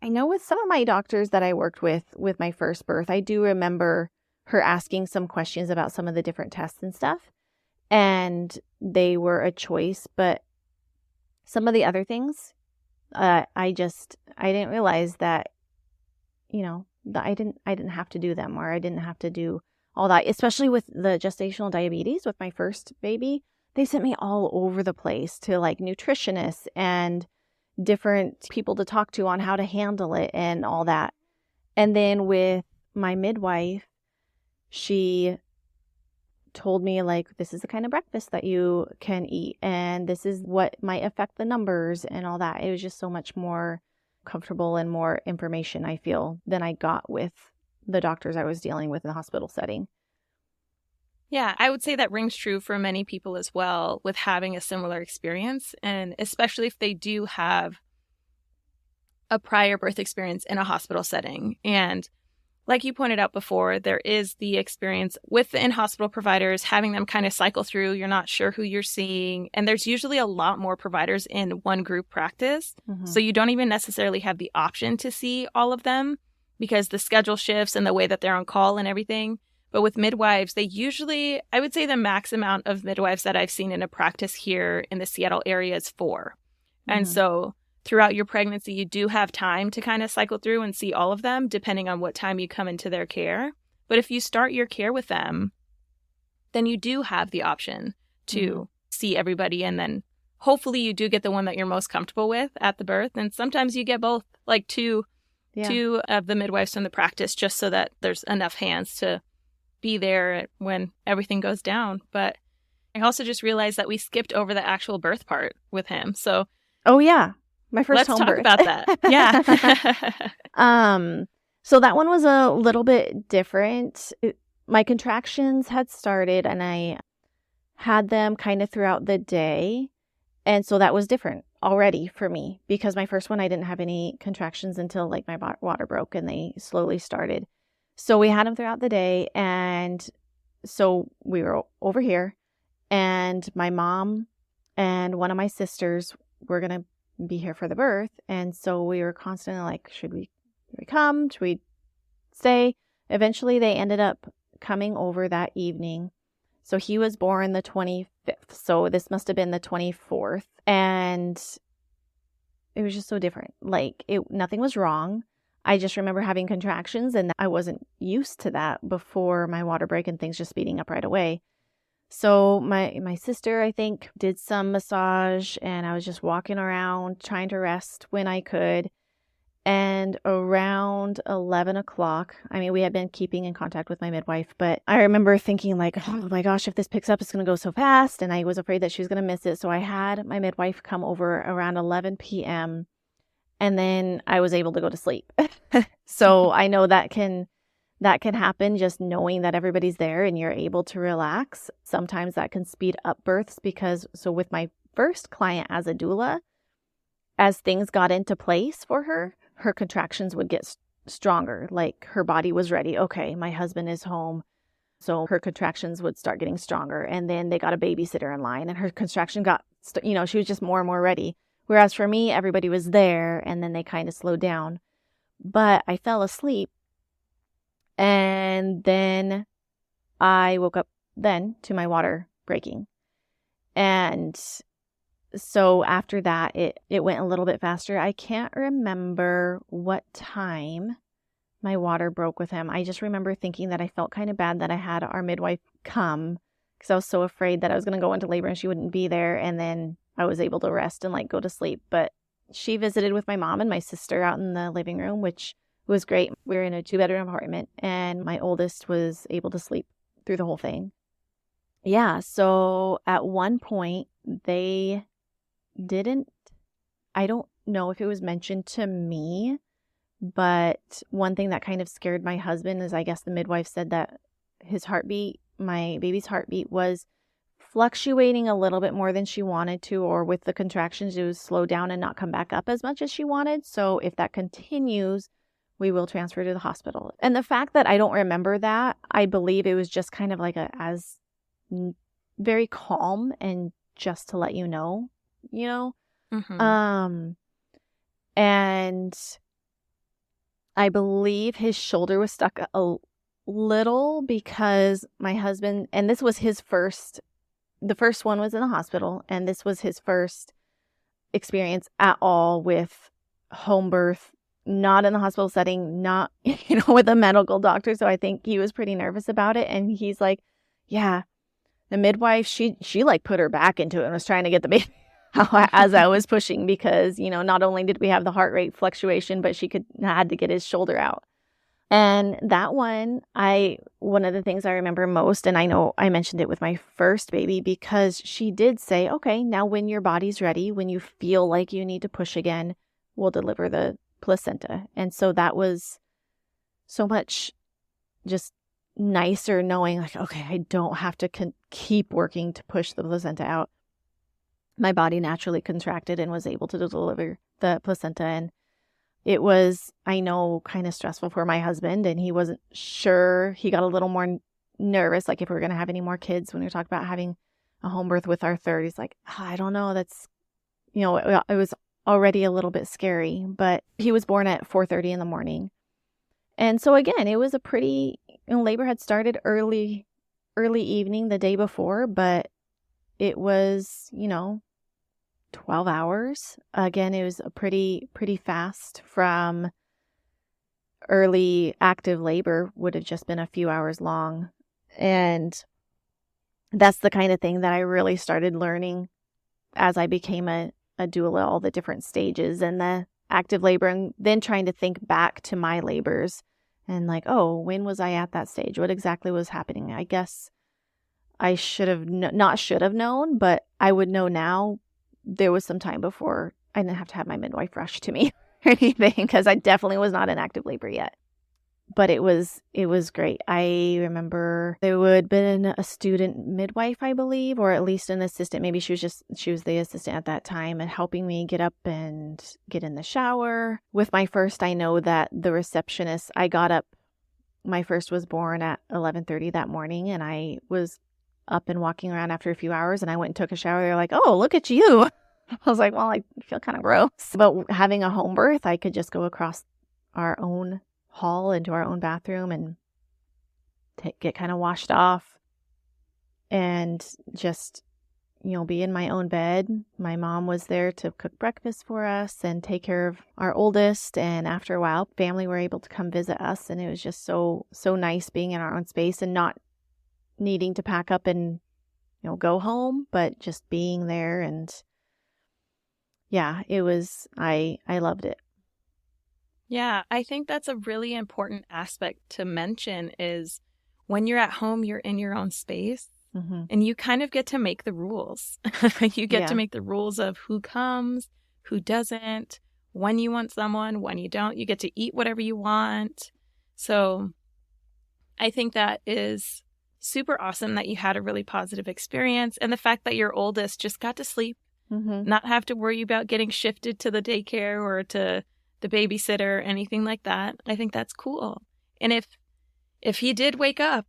I know with some of my doctors that I worked with my first birth, I do remember her asking some questions about some of the different tests and stuff. And they were a choice, but some of the other things, I didn't realize that, that I didn't have to do them, or I didn't have to do all that, especially with the gestational diabetes with my first baby. They sent me all over the place to like nutritionists and different people to talk to on how to handle it and all that. And then with my midwife, she told me like, this is the kind of breakfast that you can eat and this is what might affect the numbers and all that. It was just so much more comfortable and more information, I feel, than I got with the doctors I was dealing with in the hospital setting. Yeah, I would say that rings true for many people as well with having a similar experience, and especially if they do have a prior birth experience in a hospital setting. And like you pointed out before, there is the experience with the in-hospital providers, having them kind of cycle through. You're not sure who you're seeing. And there's usually a lot more providers in one group practice. So you don't even necessarily have the option to see all of them because the schedule shifts and the way that they're on call and everything. But with midwives, they usually, I would say the max amount of midwives that I've seen in a practice here in the Seattle area is 4. And so throughout your pregnancy, you do have time to kind of cycle through and see all of them, depending on what time you come into their care. But if you start your care with them, then you do have the option to see everybody. And then hopefully you do get the one that you're most comfortable with at the birth. And sometimes you get both, like two of the midwives from the practice, just so that there's enough hands to be there when everything goes down. But I also just realized that we skipped over the actual birth part with him. So, oh yeah. My first home birth. Let's talk about that. Yeah. So that one was a little bit different. My contractions had started and I had them kind of throughout the day. And so that was different already for me because my first one, I didn't have any contractions until like my water broke and they slowly started. So we had them throughout the day. And so we were over here and my mom and one of my sisters were going to be here for the birth. And so we were constantly like, should we come? Should we stay? Eventually they ended up coming over that evening. So he was born the 25th. So this must have been the 24th. And it was just so different. Like nothing was wrong. I just remember having contractions, and I wasn't used to that before my water break and things just speeding up right away. So my sister, I think, did some massage, and I was just walking around trying to rest when I could. And around 11 o'clock, I mean, we had been keeping in contact with my midwife, but I remember thinking like, oh my gosh, if this picks up, it's going to go so fast. And I was afraid that she was going to miss it. So I had my midwife come over around 11 p.m. and then I was able to go to sleep. So I know that can happen, just knowing that everybody's there and you're able to relax. Sometimes that can speed up births because, so with my first client as a doula, as things got into place for her contractions would get stronger. Like her body was ready. Okay, my husband is home. So her contractions would start getting stronger. And then they got a babysitter in line and her contraction got, she was just more and more ready. Whereas for me, everybody was there and then they kind of slowed down. But I fell asleep. And then I woke up then to my water breaking. And so after that, it went a little bit faster. I can't remember what time my water broke with him. I just remember thinking that I felt kind of bad that I had our midwife come because I was so afraid that I was going to go into labor and she wouldn't be there. And then I was able to rest and go to sleep. But she visited with my mom and my sister out in the living room, which was great. We were in a 2-bedroom apartment and my oldest was able to sleep through the whole thing. Yeah. So at one point I don't know if it was mentioned to me, but one thing that kind of scared my husband is I guess the midwife said that his heartbeat, my baby's heartbeat, was fluctuating a little bit more than she wanted to, or with the contractions, it would slow down and not come back up as much as she wanted. So if that continues, we will transfer to the hospital. And the fact that I don't remember that, I believe it was just kind of like very calm and just to let you know. Mm-hmm. And I believe his shoulder was stuck a little because my husband, and this was the first one was in the hospital, and this was his first experience at all with home birth, not in the hospital setting, not, with a medical doctor. So I think he was pretty nervous about it. And he's like, yeah, the midwife, she put her back into it and was trying to get the baby as I was pushing because, not only did we have the heart rate fluctuation, but she had to get his shoulder out. And that one of the things I remember most, and I know I mentioned it with my first baby because she did say, okay, now when your body's ready, when you feel like you need to push again, we'll deliver the placenta. And so that was so much just nicer knowing like, okay, I don't have to keep working to push the placenta out. My body naturally contracted and was able to deliver the placenta. And it was, I know, kind of stressful for my husband, and he wasn't sure. He got a little more nervous, like if we were going to have any more kids. When we talked about having a home birth with our third, he's like, I don't know. That's, it was already a little bit scary. But he was born at 4:30 in the morning. And so again, it was a pretty, labor had started early evening the day before, but it was, 12 hours. Again, it was a pretty fast from early active labor would have just been a few hours long. And that's the kind of thing that I really started learning as I became a doula, all the different stages and the active labor, and then trying to think back to my labors and like, oh, when was I at that stage? What exactly was happening? I guess I should have not should have known, but I would know now. There was some time before I didn't have to have my midwife rush to me or anything because I definitely was not in active labor yet. But it was great. I remember there would have been a student midwife, I believe, or at least an assistant. Maybe she was the assistant at that time and helping me get up and get in the shower. With my first, I know that the receptionist, I got up. My first was born at 11:30 that morning, and I was up and walking around after a few hours, and I went and took a shower. They're like, oh, look at you. I was like, well, I feel kind of gross. But having a home birth, I could just go across our own hall into our own bathroom and get kind of washed off and just, be in my own bed. My mom was there to cook breakfast for us and take care of our oldest. And after a while, family were able to come visit us. And it was just so nice being in our own space and not needing to pack up and, go home, but just being there. And yeah, it was, I loved it. Yeah, I think that's a really important aspect to mention is when you're at home, you're in your own space. Mm-hmm. And you kind of get to make the rules. You get to make the rules of who comes, who doesn't, when you want someone, when you don't. You get to eat whatever you want. So I think that is super awesome that you had a really positive experience. And the fact that your oldest just got to sleep, not have to worry about getting shifted to the daycare or to the babysitter or anything like that. I think that's cool. And if he did wake up,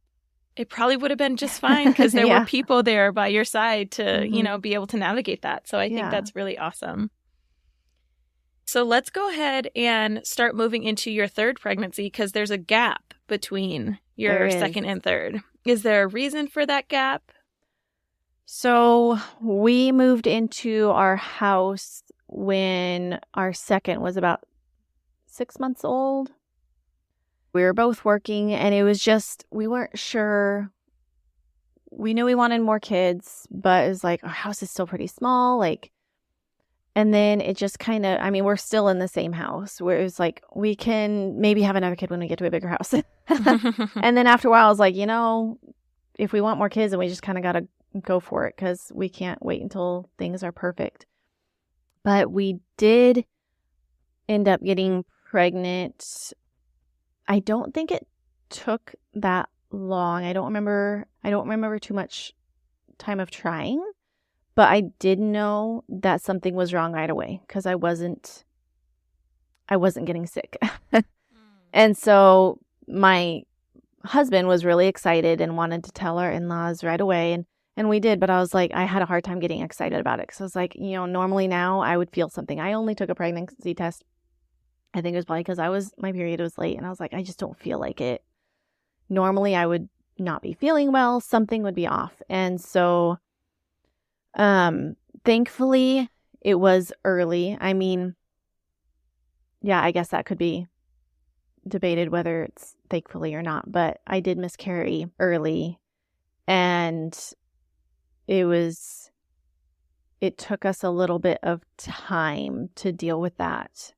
it probably would have been just fine because there were people there by your side to, be able to navigate that. So I think that's really awesome. So let's go ahead and start moving into your third pregnancy because there's a gap between your second and third. Is there a reason for that gap? So we moved into our house when our second was about 6 months old. We were both working and it was just, we weren't sure. We knew we wanted more kids, but it was like, our house is still pretty small. And then it just kind of, we're still in the same house where it was like, we can maybe have another kid when we get to a bigger house. And then after a while, I was like, if we want more kids, then we just kind of got to go for it because we can't wait until things are perfect. But we did end up getting pregnant. I don't think it took that long. I don't remember too much time of trying, but I did know that something was wrong right away because I wasn't getting sick. And so my husband was really excited and wanted to tell our in-laws right away. And we did, but I was like, I had a hard time getting excited about it because I was like, normally now I would feel something. I only took a pregnancy test. I think it was probably because my period was late and I was like, I just don't feel like it. Normally I would not be feeling well. Something would be off. And so, thankfully it was early. I guess that could be debated whether it's thankfully or not, but I did miscarry early and it took us a little bit of time to deal with that.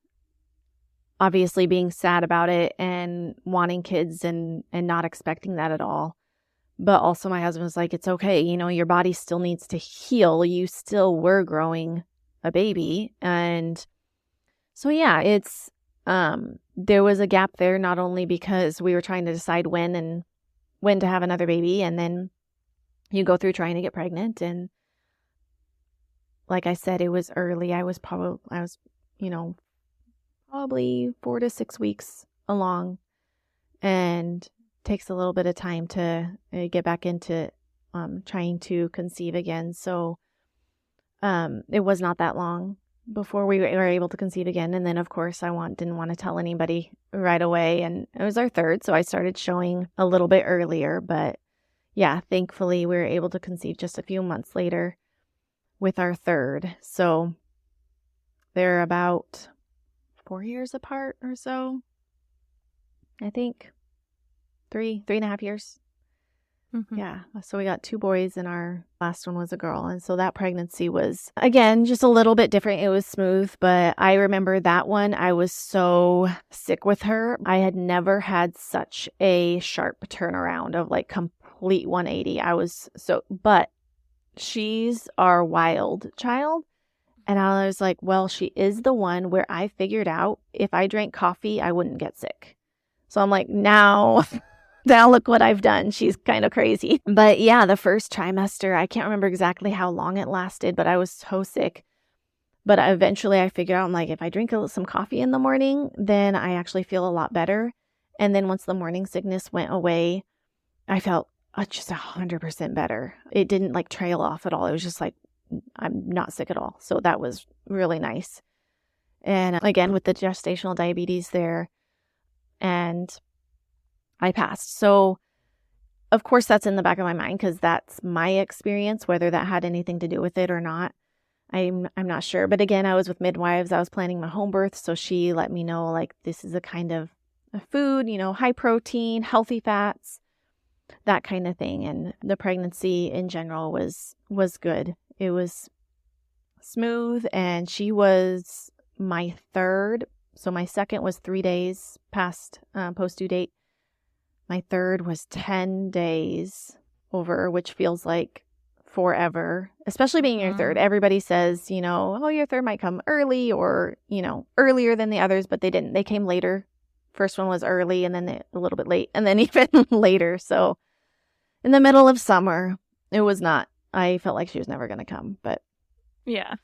Obviously being sad about it and wanting kids and not expecting that at all. But also my husband was like, it's okay. Your body still needs to heal. You still were growing a baby. And so, it's, there was a gap there, not only because we were trying to decide when to have another baby. And then you go through trying to get pregnant. And like I said, it was early. I was probably 4 to 6 weeks along and takes a little bit of time to get back into trying to conceive again. So it was not that long before we were able to conceive again. And then, of course, didn't want to tell anybody right away. And it was our third, so I started showing a little bit earlier. But yeah, thankfully, we were able to conceive just a few months later with our third. So they're about 4 years apart or so. I think 3.5 years. Yeah. So we got 2 boys and our last one was a girl. And so that pregnancy was, again, just a little bit different. It was smooth, but I remember that one. I was so sick with her. I had never had such a sharp turnaround of complete 180. But she's our wild child. And I was like, well, she is the one where I figured out if I drank coffee, I wouldn't get sick. So I'm like, now look what I've done. She's kind of crazy. But yeah, the first trimester, I can't remember exactly how long it lasted, but I was so sick. But eventually I figured out, I'm like, if I drink some coffee in the morning, then I actually feel a lot better. And then once the morning sickness went away, I felt just 100% better. It didn't trail off at all. It was just I'm not sick at all. So that was really nice. And again, with the gestational diabetes there, and I passed. So of course, that's in the back of my mind because that's my experience. Whether that had anything to do with it or not, I'm not sure. But again, I was with midwives. I was planning my home birth, so she let me know, like, this is a kind of a food, high protein, healthy fats, that kind of thing. And the pregnancy in general was good. It was smooth, and she was my third. So my second was 3 days past post due date. My third was 10 days over, which feels like forever, especially being your third. Everybody says, oh, your third might come early or, earlier than the others, but they didn't. They came later. First one was early and then a little bit late and then even later. So in the middle of summer, it was not. I felt like she was never going to come, but. Yeah.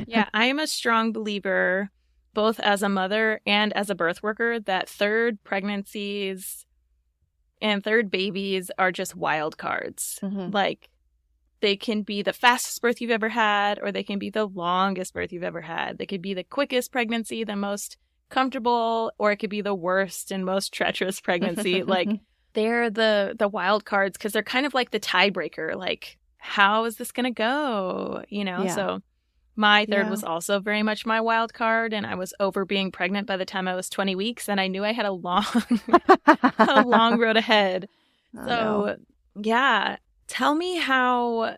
Yeah, I am a strong believer, both as a mother and as a birth worker, that third pregnancies and third babies are just wild cards. Mm-hmm. Like, they can be the fastest birth you've ever had, or they can be the longest birth you've ever had. They could be the quickest pregnancy, the most comfortable, or it could be the worst and most treacherous pregnancy. Like, they're the wild cards because they're kind of like the tiebreaker. Like, how is this going to go? Yeah. So my third was also very much my wild card, and I was over being pregnant by the time I was 20 weeks, and I knew I had a long road ahead. Yeah. Tell me how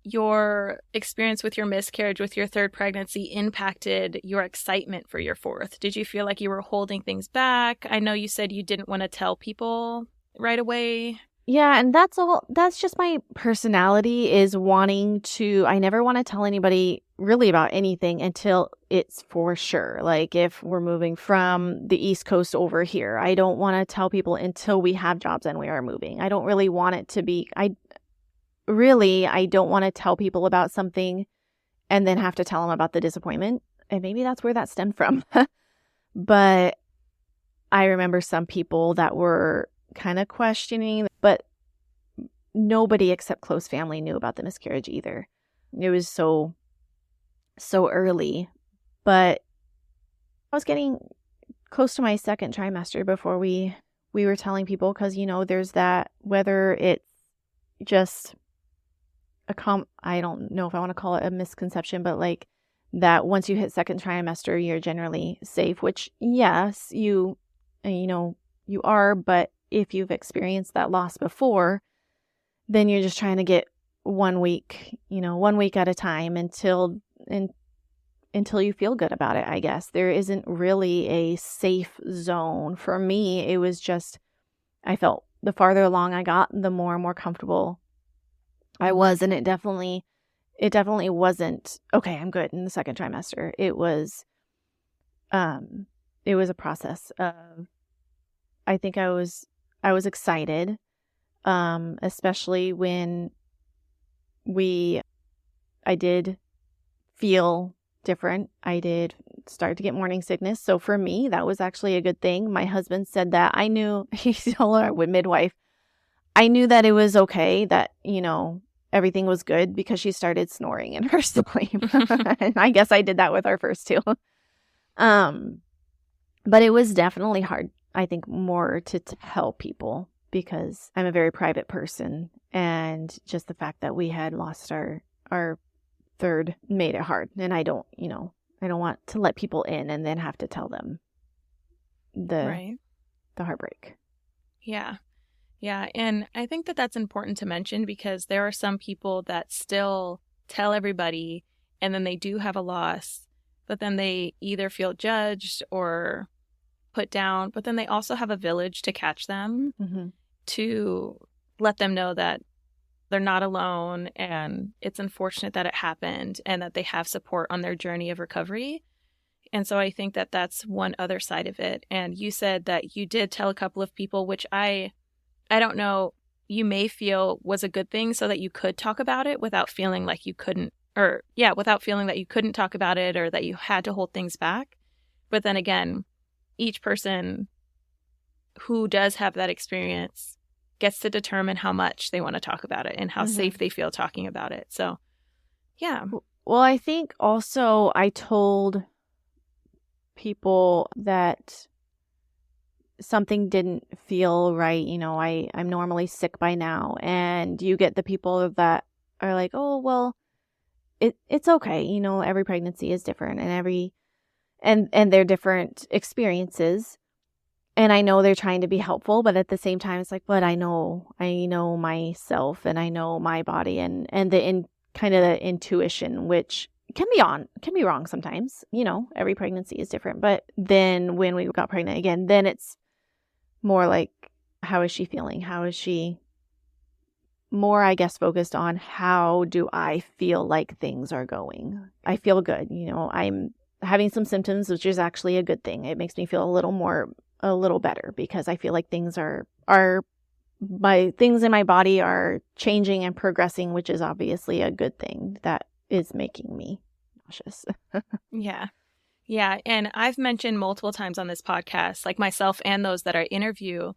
your experience with your miscarriage, with your third pregnancy, impacted your excitement for your fourth. Did you feel like you were holding things back? I know you said you didn't want to tell people right away. Yeah, and that's just my personality, is wanting to, I never want to tell anybody really about anything until it's for sure. Like, if we're moving from the East Coast over here, I don't want to tell people until we have jobs and we are moving. I don't really want it to be, I don't want to tell people about something and then have to tell them about the disappointment. And maybe that's where that stemmed from. But I remember some people that were kind of questioning, but nobody except close family knew about the miscarriage either. It was so early, but I was getting close to my second trimester before we were telling people, because there's that, whether it's just I don't know if I want to call it a misconception, but like that once you hit second trimester, you're generally safe, which yes, you are, but if you've experienced that loss before, then you're just trying to get 1 week, 1 week at a time until you feel good about it, I guess. There isn't really a safe zone. For me, it was just, I felt the farther along I got, the more and more comfortable I was. And it definitely wasn't, okay, I'm good in the second trimester. It was a process of, I think I was excited, especially when I did feel different. I did start to get morning sickness. So for me, that was actually a good thing. My husband said that I knew, he's told our midwife, I knew that it was okay, that, everything was good, because she started snoring in her sleep. And I guess I did that with our first two. But it was definitely hard, I think, more to tell people, because I'm a very private person, and just the fact that we had lost our third made it hard. And I don't want to let people in and then have to tell them the heartbreak. Yeah. Yeah. And I think that that's important to mention, because there are some people that still tell everybody, and then they do have a loss, but then they either feel judged or put down, but then they also have a village to catch them, to let them know that they're not alone, and it's unfortunate that it happened, and that they have support on their journey of recovery. And so I think that that's one other side of it. And you said that you did tell a couple of people, which I don't know, you may feel was a good thing, so that you could talk about it without feeling like you couldn't, without feeling that you couldn't talk about it, or that you had to hold things back. But then again, each person who does have that experience gets to determine how much they want to talk about it and how safe they feel talking about it. So, yeah. Well, I think also I told people that something didn't feel right. You know, I'm normally sick by now. And you get the people that are like, oh, well, it's okay. You know, every pregnancy is different and they're different experiences. And I know they're trying to be helpful, but at the same time, it's like, but I know myself and I know my body and kind of the intuition, which can be wrong sometimes. You know, every pregnancy is different. But then when we got pregnant again, then it's more like, how is she feeling? How is she more, I guess, focused on how do I feel like things are going? I feel good. You know, I'm having some symptoms, which is actually a good thing. It makes me feel a little better because I feel like things things in my body are changing and progressing, which is obviously a good thing that is making me nauseous. Yeah. Yeah. And I've mentioned multiple times on this podcast, like myself and those that I interview,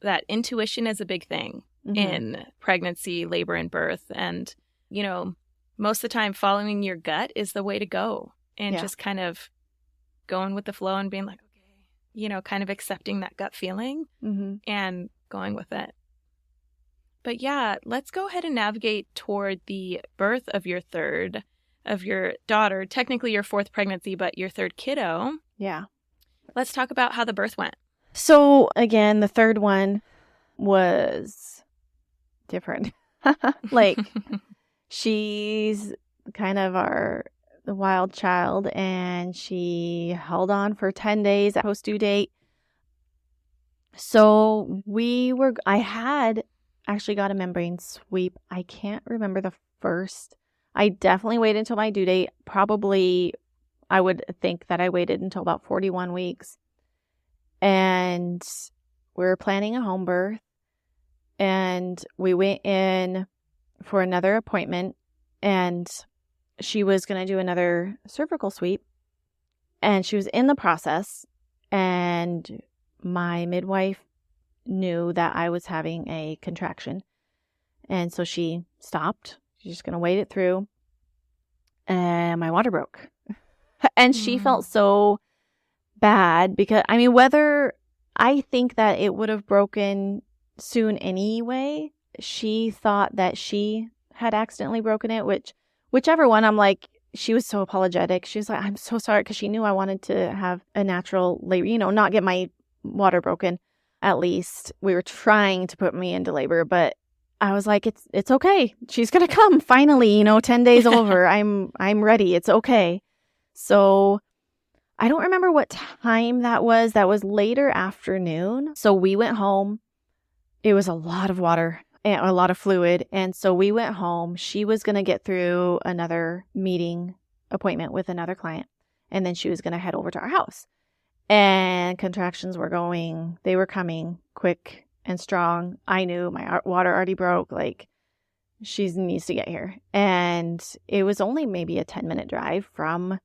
that intuition is a big thing in pregnancy, labor, and birth. And, you know, most of the time following your gut is the way to go, and just kind of going with the flow and being like, okay, you know, kind of accepting that gut feeling and going with it. But yeah, let's go ahead and navigate toward the birth of your daughter, technically your fourth pregnancy, but your third kiddo. Yeah. Let's talk about how the birth went. So again, the third one was different. Like, she's kind of the wild child, and she held on for 10 days at post due date. So I had actually got a membrane sweep. I can't remember the first. I definitely waited until my due date. Probably, I would think that I waited until about 41 weeks. And we were planning a home birth. And we went in for another appointment. And she was going to do another cervical sweep. And she was in the process. And my midwife knew that I was having a contraction. And so she stopped. She's just going to wait it through. And my water broke. And she felt so bad because, I mean, whether I think that it would have broken soon anyway, she thought that she had accidentally broken it, whichever one, I'm like, she was so apologetic. She was like, I'm so sorry, because she knew I wanted to have a natural labor, you know, not get my water broken. At least we were trying to put me into labor, but I was like, it's okay. She's going to come finally, 10 days over. I'm ready. It's okay. So I don't remember what time that was. That was later afternoon. So we went home. It was a lot of water and a lot of fluid. And so we went home. She was going to get through another meeting appointment with another client. And then she was going to head over to our house. And contractions were coming quick and strong. I knew my water already broke. Like, she needs to get here. And it was only maybe a 10-minute drive from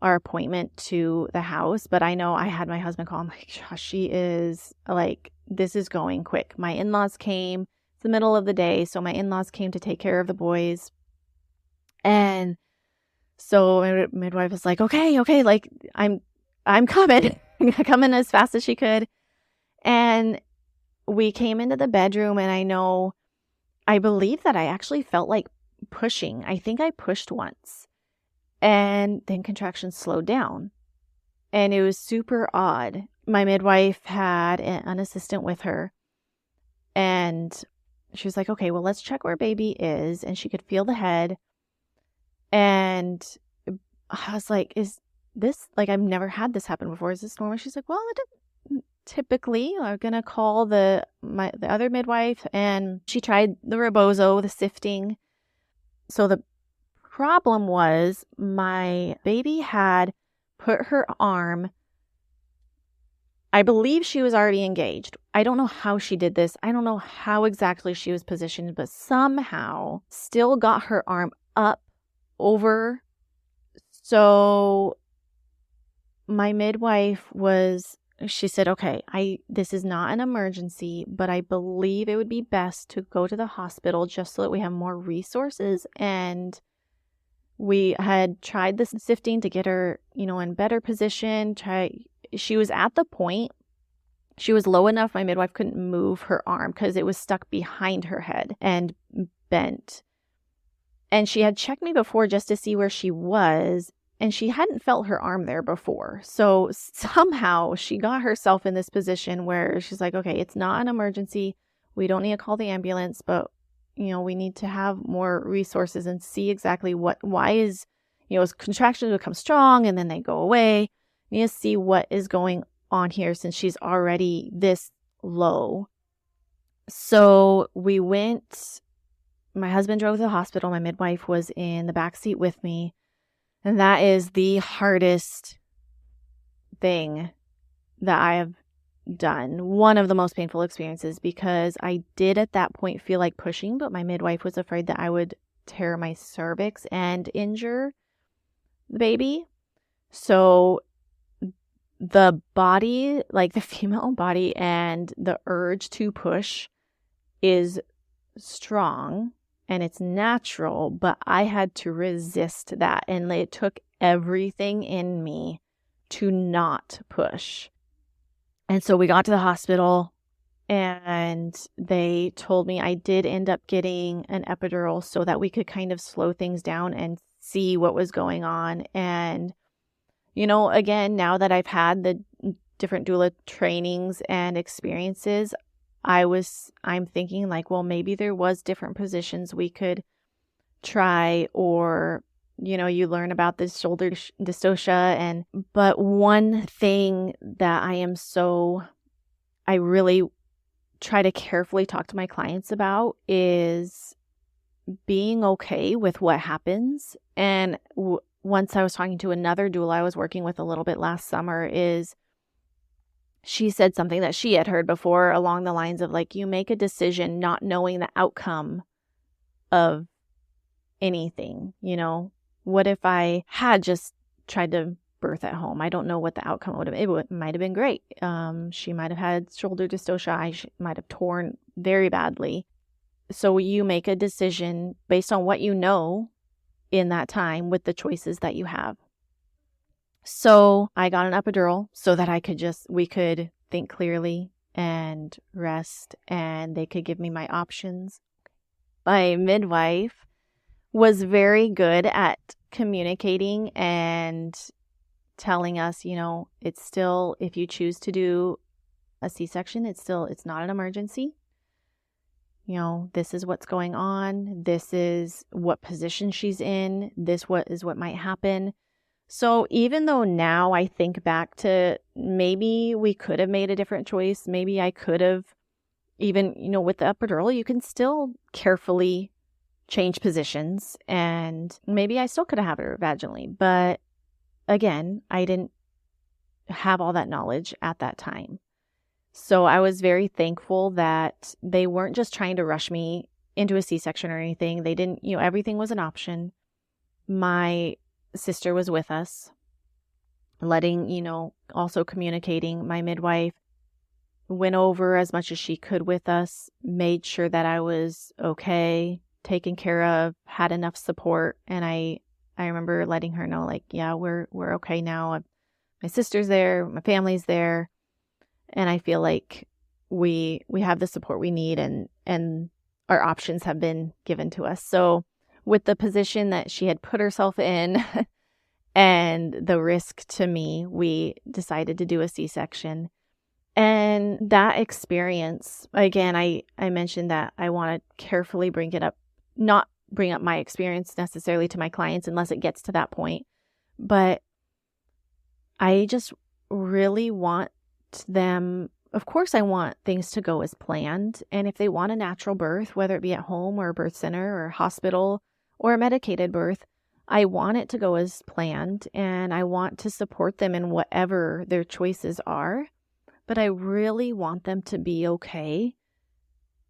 our appointment to the house. But I know I had my husband call. I'm like, gosh, she is like, this is going quick. My in-laws came. It's the middle of the day. So my in-laws came to take care of the boys. And so my midwife was like, okay, like, I'm coming. coming as fast as she could. And we came into the bedroom, and I believe that I actually felt like pushing. I think I pushed once, and then contractions slowed down, and it was super odd. My midwife had an assistant with her, and she was like, okay, well, let's check where baby is. And she could feel the head. And I was like, is this, like, I've never had this happen before. Is this normal? She's like, well, typically I'm going to call the other midwife, and she tried the rebozo, the sifting. So the problem was my baby had put her arm, I believe she was already engaged. I don't know how she did this. I don't know how exactly she was positioned, but somehow still got her arm up over. So my midwife she said, okay, this is not an emergency, but I believe it would be best to go to the hospital just so that we have more resources. And we had tried the sifting to get her, in better position. She was at the point She was low enough, my midwife couldn't move her arm because it was stuck behind her head and bent. And she had checked me before just to see where she was, and she hadn't felt her arm there before. So somehow she got herself in this position where she's like, okay, it's not an emergency. We don't need to call the ambulance, but, we need to have more resources and see exactly why is, as contractions become strong and then they go away. We need to see what is going on here since she's already this low. So we went, my husband drove to the hospital. My midwife was in the back seat with me. And that is the hardest thing that I have done. One of the most painful experiences, because I did at that point feel like pushing, but my midwife was afraid that I would tear my cervix and injure the baby. So the body, like the female body, and the urge to push is strong and it's natural, but I had to resist that. And it took everything in me to not push. And so we got to the hospital and they told me I did end up getting an epidural so that we could kind of slow things down and see what was going on. And, again, now that I've had the different doula trainings and experiences, I'm thinking like, well, maybe there was different positions we could try, or, you learn about this shoulder dystocia. But one thing that I really try to carefully talk to my clients about is being okay with what happens. And once I was talking to another doula I was working with a little bit last summer, she said something that she had heard before along the lines of like, you make a decision not knowing the outcome of anything. What if I had just tried to birth at home? I don't know what the outcome would have been. It might have been great. She might have had shoulder dystocia. I might have torn very badly. So you make a decision based on what you know in that time with the choices that you have. So I got an epidural so that we could think clearly and rest, and they could give me my options. My midwife was very good at communicating and telling us, it's still, if you choose to do a C-section, it's not an emergency. This is what's going on. This is what position she's in. This is what might happen. So even though now I think back to maybe we could have made a different choice, maybe I could have even, with the epidural, you can still carefully change positions, and maybe I still could have had her vaginally. But again, I didn't have all that knowledge at that time. So I was very thankful that they weren't just trying to rush me into a C-section or anything. They didn't, everything was an option. My sister was with us, also communicating. My midwife went over as much as she could with us, made sure that I was okay, taken care of, had enough support. And I remember letting her know, like, yeah, we're okay now. My sister's there, my family's there, and I feel like we have the support we need, and our options have been given to us. So with the position that she had put herself in and the risk to me, we decided to do a C-section. And that experience, again, I mentioned that I want to carefully not bring up my experience necessarily to my clients unless it gets to that point. But I just really want them, of course, I want things to go as planned. And if they want a natural birth, whether it be at home or a birth center or hospital or a medicated birth, I want it to go as planned, and I want to support them in whatever their choices are. But I really want them to be okay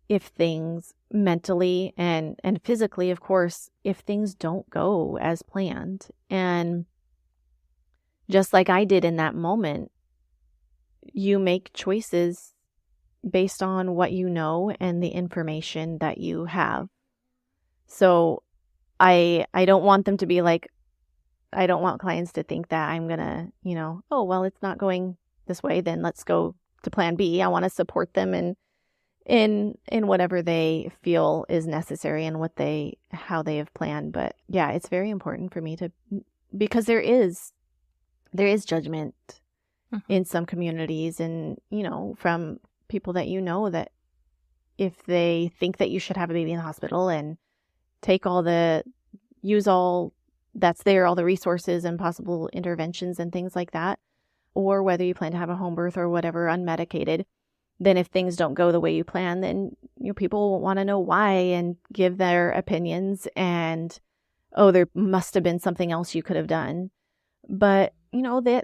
if things mentally and physically, of course, if things don't go as planned. And just like I did in that moment, you make choices based on what you know and the information that you have. So I don't want them to be like, I don't want clients to think that I'm going to, oh, well, it's not going this way, then let's go to plan B. I want to support them in whatever they feel is necessary and how they have planned. But yeah, it's very important for me because there is judgment in some communities, and from people that that if they think that you should have a baby in the hospital and use all that's there, all the resources and possible interventions and things like that, or whether you plan to have a home birth or whatever unmedicated, then if things don't go the way you plan, then people will want to know why and give their opinions, and there must have been something else you could have done. But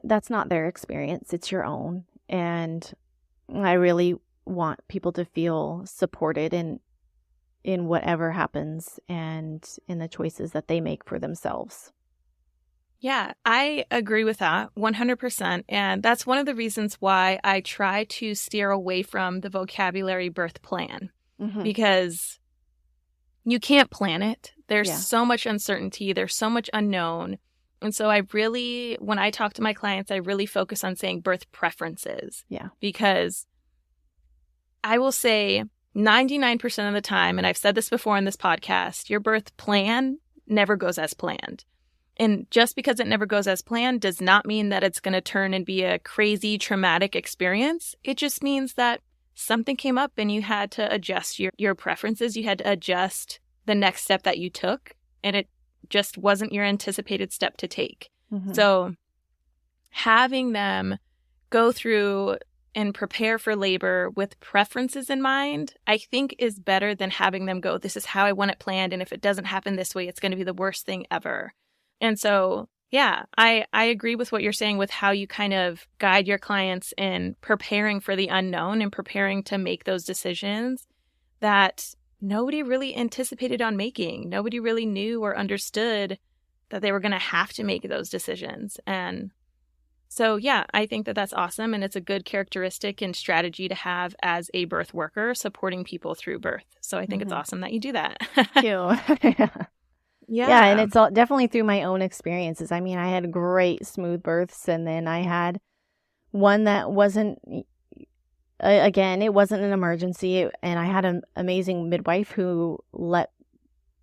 that's not their experience, it's your own. And I really want people to feel supported in whatever happens and in the choices that they make for themselves. Yeah, I agree with that 100%. And that's one of the reasons why I try to steer away from the vocabulary birth plan, because you can't plan it. There's so much uncertainty. There's so much unknown. And so when I talk to my clients, I really focus on saying birth preferences. Yeah. Because I will say 99% of the time, and I've said this before in this podcast, your birth plan never goes as planned. And just because it never goes as planned does not mean that it's going to turn and be a crazy traumatic experience. It just means that something came up and you had to adjust your preferences. You had to adjust the next step that you took, and it just wasn't your anticipated step to take. So having them go through and prepare for labor with preferences in mind, I think is better than having them go, this is how I want it planned, and if it doesn't happen this way, it's going to be the worst thing ever. And so, yeah, I agree with what you're saying with how you kind of guide your clients in preparing for the unknown and preparing to make those decisions that nobody really anticipated on making. Nobody really knew or understood that they were going to have to make those decisions. And so, yeah, I think that that's awesome. And it's a good characteristic and strategy to have as a birth worker, supporting people through birth. So I think it's awesome that you do that. Thank you. Yeah, and it's definitely through my own experiences. I mean, I had great smooth births, and then I had one that wasn't, again, it wasn't an emergency, and I had an amazing midwife who let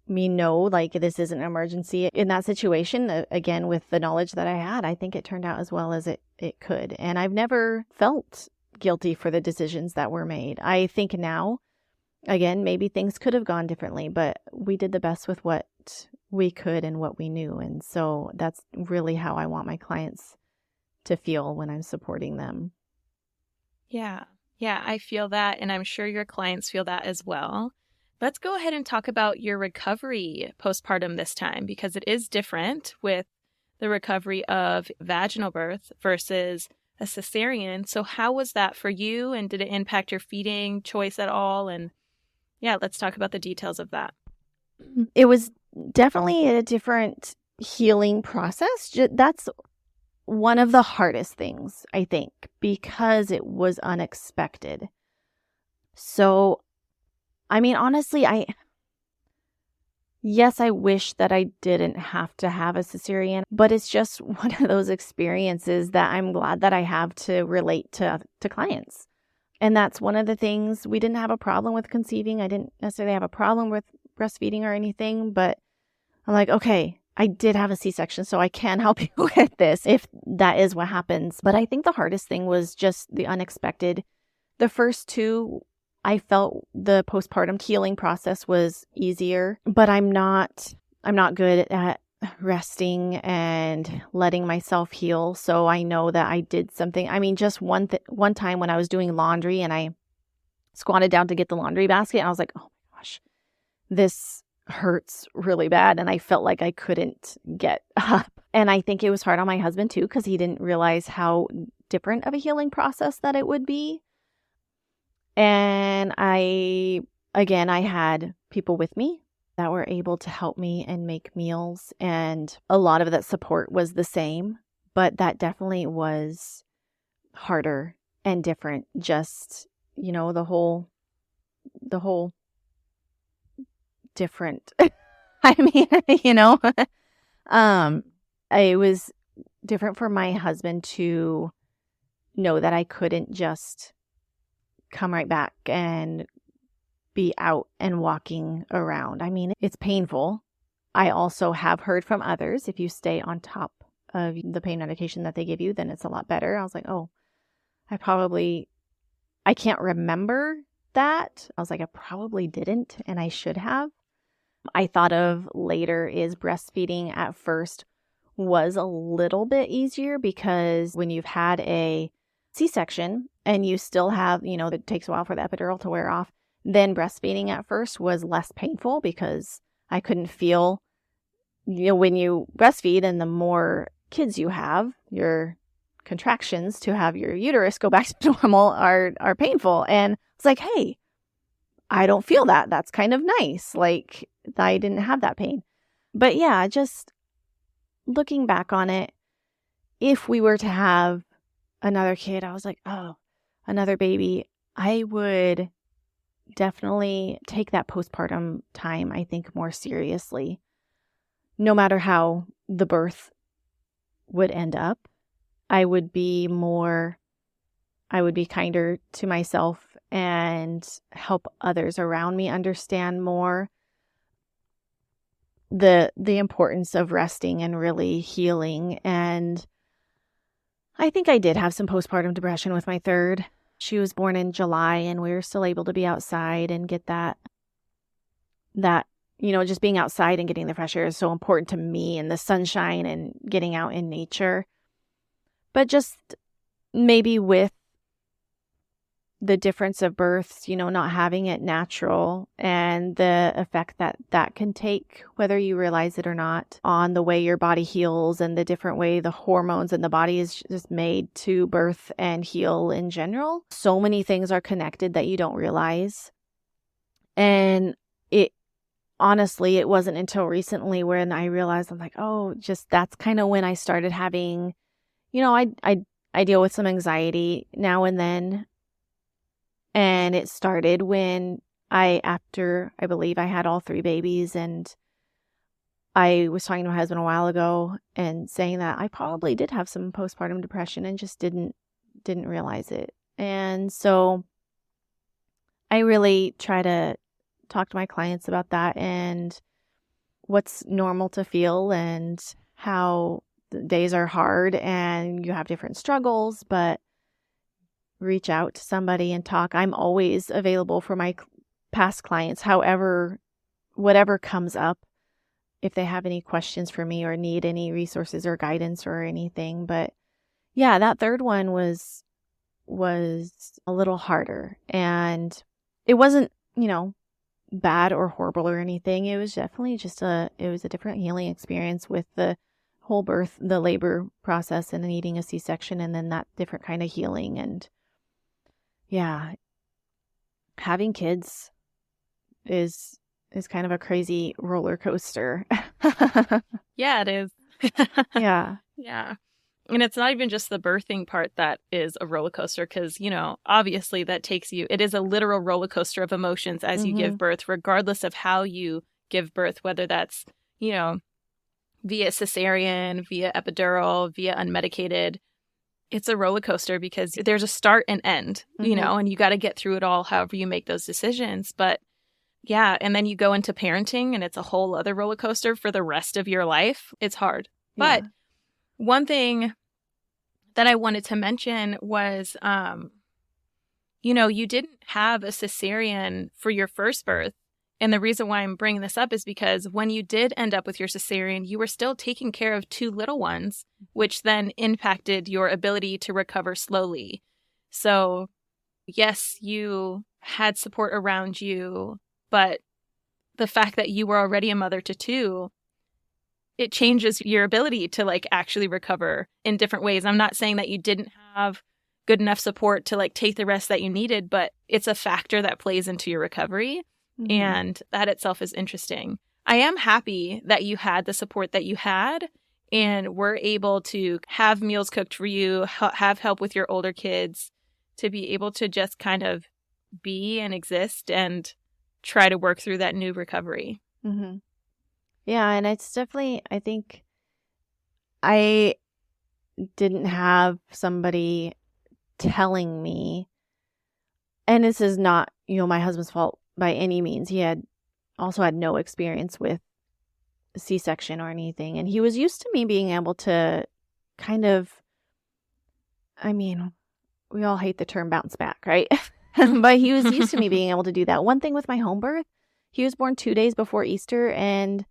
me know, like, this isn't an emergency. In that situation, again, with the knowledge that I had, I think it turned out as well as it could. And I've never felt guilty for the decisions that were made. I think now, again, maybe things could have gone differently, but we did the best with what we could and what we knew. And so that's really how I want my clients to feel when I'm supporting them. Yeah, I feel that. And I'm sure your clients feel that as well. Let's go ahead and talk about your recovery postpartum this time, because it is different with the recovery of vaginal birth versus a cesarean. So how was that for you? And did it impact your feeding choice at all? And yeah, let's talk about the details of that. It was definitely a different healing process. That's one of the hardest things, I think, because it was unexpected. So, I mean, honestly, I wish that I didn't have to have a cesarean, but it's just one of those experiences that I'm glad that I have to relate to clients. And that's one of the things. We didn't have a problem with conceiving. I didn't necessarily have a problem with breastfeeding or anything, but I'm like, okay, I did have a C-section, so I can help you with this if that is what happens. But I think the hardest thing was just the unexpected. The first two, I felt the postpartum healing process was easier, but I'm not good at resting and letting myself heal. So I know that I did something. I mean, just one time when I was doing laundry and I squatted down to get the laundry basket, and I was like, oh my gosh, this hurts really bad. And I felt like I couldn't get up. And I think it was hard on my husband too, because he didn't realize how different of a healing process that it would be. And I had people with me that were able to help me and make meals. And a lot of that support was the same, but that definitely was harder and different. Just, the whole different. I mean, it was different for my husband to know that I couldn't just come right back and be out and walking around. I mean, it's painful. I also have heard from others, if you stay on top of the pain medication that they give you, then it's a lot better. I was like, oh, I can't remember that. I was like, I probably didn't, and I should have. I thought of later is breastfeeding at first was a little bit easier because when you've had a C-section and you still have, it takes a while for the epidural to wear off, then breastfeeding at first was less painful because I couldn't feel, when you breastfeed and the more kids you have, your contractions to have your uterus go back to normal are painful. And it's like, hey, I don't feel that. That's kind of nice. Like, I didn't have that pain. But yeah, just looking back on it, if we were to have another kid, I was like, oh, another baby, I would definitely take that postpartum time, I think, more seriously. No matter how the birth would end up, I would be kinder to myself and help others around me understand more the importance of resting and really healing. And I think I did have some postpartum depression with my third. She was born in July, and we were still able to be outside and get that, just being outside and getting the fresh air is so important to me, and the sunshine and getting out in nature. But just maybe with the difference of births, not having it natural and the effect that can take, whether you realize it or not, on the way your body heals and the different way the hormones in the body is just made to birth and heal in general. So many things are connected that you don't realize. And honestly, it wasn't until recently when I realized, I'm like, oh, just that's kind of when I started having, I deal with some anxiety now and then. And it started when after I believe I had all 3 babies, and I was talking to my husband a while ago and saying that I probably did have some postpartum depression and just didn't realize it. And so I really try to talk to my clients about that and what's normal to feel and how the days are hard and you have different struggles, but reach out to somebody and talk. I'm always available for my past clients, whatever comes up, if they have any questions for me or need any resources or guidance or anything. But yeah, that third one was a little harder, and it wasn't, bad or horrible or anything. It was definitely just a different healing experience with the whole birth, the labor process and needing a C-section, and then that different kind of healing. And yeah, having kids is kind of a crazy roller coaster. Yeah, it is. Yeah. Yeah. And it's not even just the birthing part that is a roller coaster because, obviously that takes you, it is a literal roller coaster of emotions as you give birth, regardless of how you give birth, whether that's, via cesarean, via epidural, via unmedicated. It's a roller coaster because there's a start and end, and you got to get through it all however you make those decisions. But yeah, and then you go into parenting and it's a whole other roller coaster for the rest of your life. It's hard. Yeah. But one thing that I wanted to mention was, you didn't have a cesarean for your first birth. And the reason why I'm bringing this up is because when you did end up with your cesarean, you were still taking care of 2 little ones, which then impacted your ability to recover slowly. So yes, you had support around you, but the fact that you were already a mother to 2, it changes your ability to actually recover in different ways. I'm not saying that you didn't have good enough support to take the rest that you needed, but it's a factor that plays into your recovery. And that itself is interesting. I am happy that you had the support that you had and were able to have meals cooked for you, have help with your older kids, to be able to just kind of be and exist and try to work through that new recovery. Mm-hmm. Yeah, and it's definitely, I think I didn't have somebody telling me. And this is not, my husband's fault by any means. He had no experience with C-section or anything. And he was used to me being able to kind of, we all hate the term bounce back, right? But he was used to me being able to do that. One thing with my home birth, he was born 2 days before Easter, and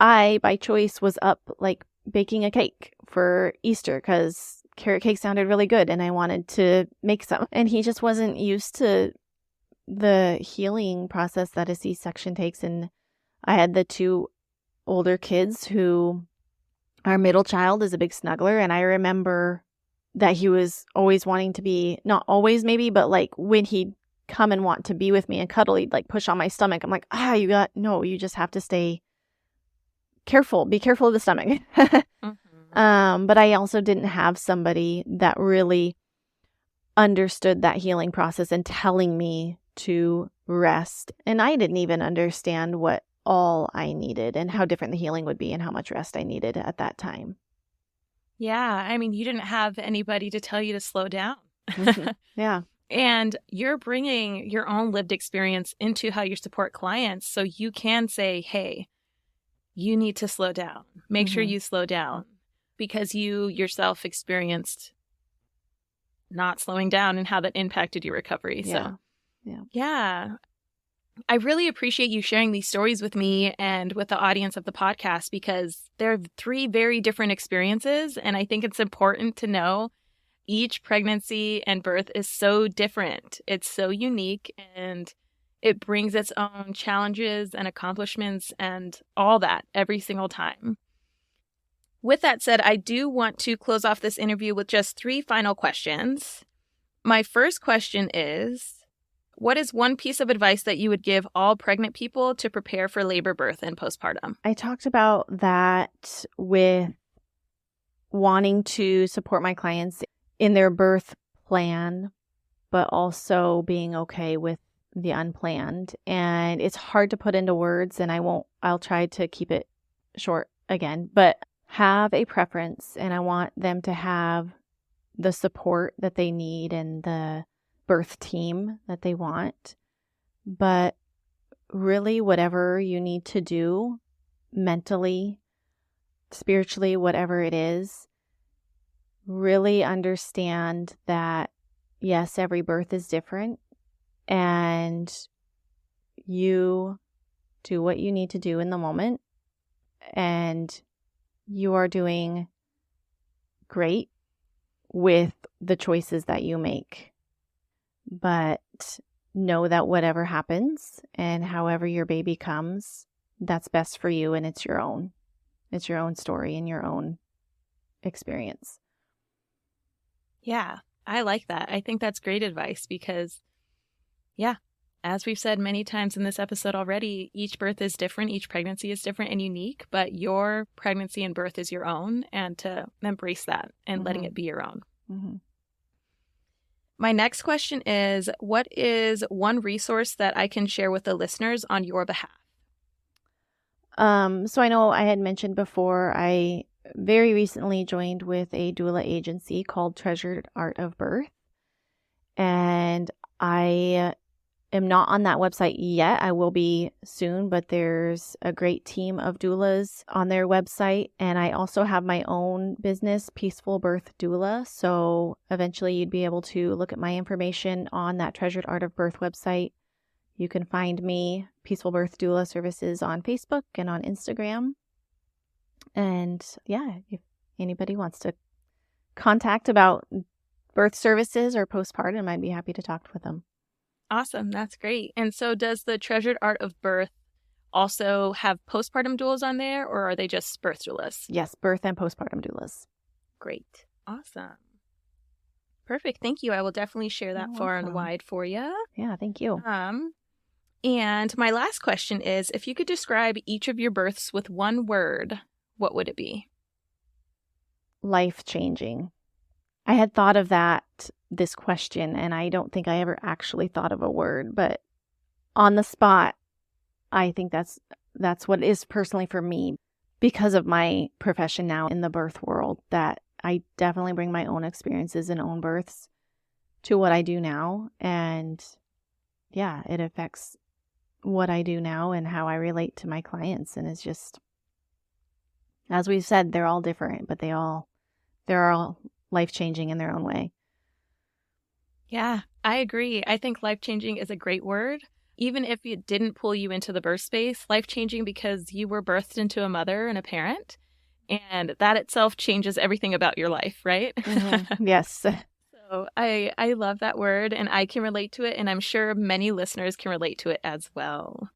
I, by choice, was up like baking a cake for Easter because carrot cake sounded really good and I wanted to make some. And he just wasn't used to the healing process that a C-section takes. And I had the 2 older kids who, our middle child is a big snuggler. And I remember that he was always wanting to be, not always maybe, but like when he'd come and want to be with me and cuddle, he'd like push on my stomach. I'm like, you just have to stay careful. Be careful of the stomach. But I also didn't have somebody that really understood that healing process and telling me to rest. And I didn't even understand what all I needed and how different the healing would be and how much rest I needed at that time. Yeah. You didn't have anybody to tell you to slow down. Yeah. And you're bringing your own lived experience into how you support clients. So you can say, hey, you need to slow down. Make sure you slow down because you yourself experienced not slowing down and how that impacted your recovery. Yeah. So, yeah. I really appreciate you sharing these stories with me and with the audience of the podcast because they're 3 very different experiences. And I think it's important to know each pregnancy and birth is so different. It's so unique and it brings its own challenges and accomplishments and all that every single time. With that said, I do want to close off this interview with just 3 final questions. My first question is, what is one piece of advice that you would give all pregnant people to prepare for labor, birth, and postpartum? I talked about that with wanting to support my clients in their birth plan, but also being okay with the unplanned. And it's hard to put into words, and I'll try to keep it short again, but have a preference, and I want them to have the support that they need and the birth team that they want. But really, whatever you need to do mentally, spiritually, whatever it is, really understand that, yes, every birth is different, and you do what you need to do in the moment, and you are doing great with the choices that you make. But know that whatever happens and however your baby comes, that's best for you, and it's your own. It's your own story and your own experience. Yeah, I like that. I think that's great advice because, as we've said many times in this episode already, each birth is different, each pregnancy is different and unique, but your pregnancy and birth is your own, and to embrace that and letting it be your own. My next question is, what is one resource that I can share with the listeners on your behalf? So I know I had mentioned before, I very recently joined with a doula agency called Treasured Art of Birth. And I am not on that website yet. I will be soon, but there's a great team of doulas on their website. And I also have my own business, Peaceful Birth Doula. So eventually you'd be able to look at my information on that Treasured Art of Birth website. You can find me, Peaceful Birth Doula Services, on Facebook and on Instagram. And if anybody wants to contact about birth services or postpartum, I'd be happy to talk with them. Awesome. That's great. And so does the Treasured Art of Birth also have postpartum doulas on there, or are they just birth doulas? Yes, birth and postpartum doulas. Great. Awesome. Perfect. Thank you. I will definitely share that far and wide for you. Yeah, thank you. And my last question is, if you could describe each of your births with one word, what would it be? Life-changing. I had thought of this question, and I don't think I ever actually thought of a word, but on the spot, I think that's what it is personally for me, because of my profession now in the birth world, that I definitely bring my own experiences and own births to what I do now. And it affects what I do now and how I relate to my clients. And it's just, as we've said, they're all different, but they're all life-changing in their own way. Yeah, I agree. I think life-changing is a great word. Even if it didn't pull you into the birth space, life-changing because you were birthed into a mother and a parent, and that itself changes everything about your life, right? Mm-hmm. Yes. So I love that word, and I can relate to it, and I'm sure many listeners can relate to it as well.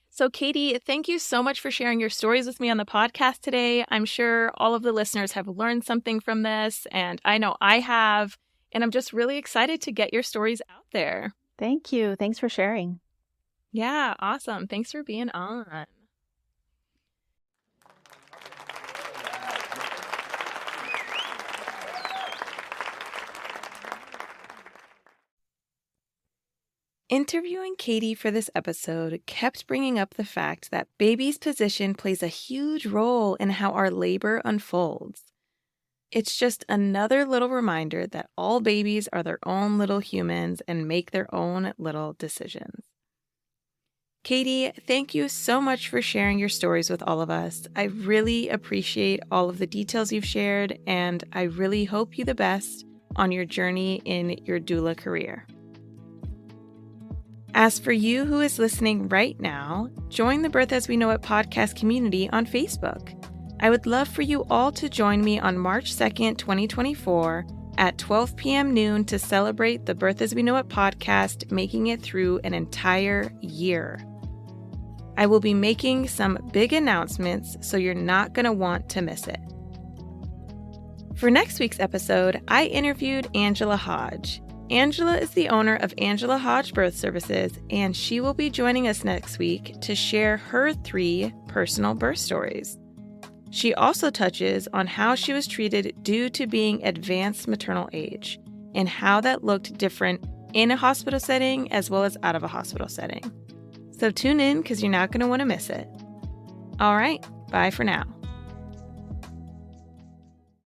So, Katie, thank you so much for sharing your stories with me on the podcast today. I'm sure all of the listeners have learned something from this, and I know I have, and I'm just really excited to get your stories out there. Thank you. Thanks for sharing. Yeah, awesome. Thanks for being on. Interviewing Katie for this episode kept bringing up the fact that baby's position plays a huge role in how our labor unfolds. It's just another little reminder that all babies are their own little humans and make their own little decisions. Katie, thank you so much for sharing your stories with all of us. I really appreciate all of the details you've shared, and I really hope you the best on your journey in your doula career. As for you who is listening right now, join the Birth As We Know It podcast community on Facebook. I would love for you all to join me on March 2nd, 2024 at 12 p.m. noon to celebrate the Birth As We Know It podcast making it through an entire year. I will be making some big announcements, so you're not going to want to miss it. For next week's episode, I interviewed Angela Hodge. Angela is the owner of Angela Hodge Birth Services, and she will be joining us next week to share her 3 personal birth stories. She also touches on how she was treated due to being advanced maternal age and how that looked different in a hospital setting as well as out of a hospital setting. So tune in because you're not going to want to miss it. All right, bye for now.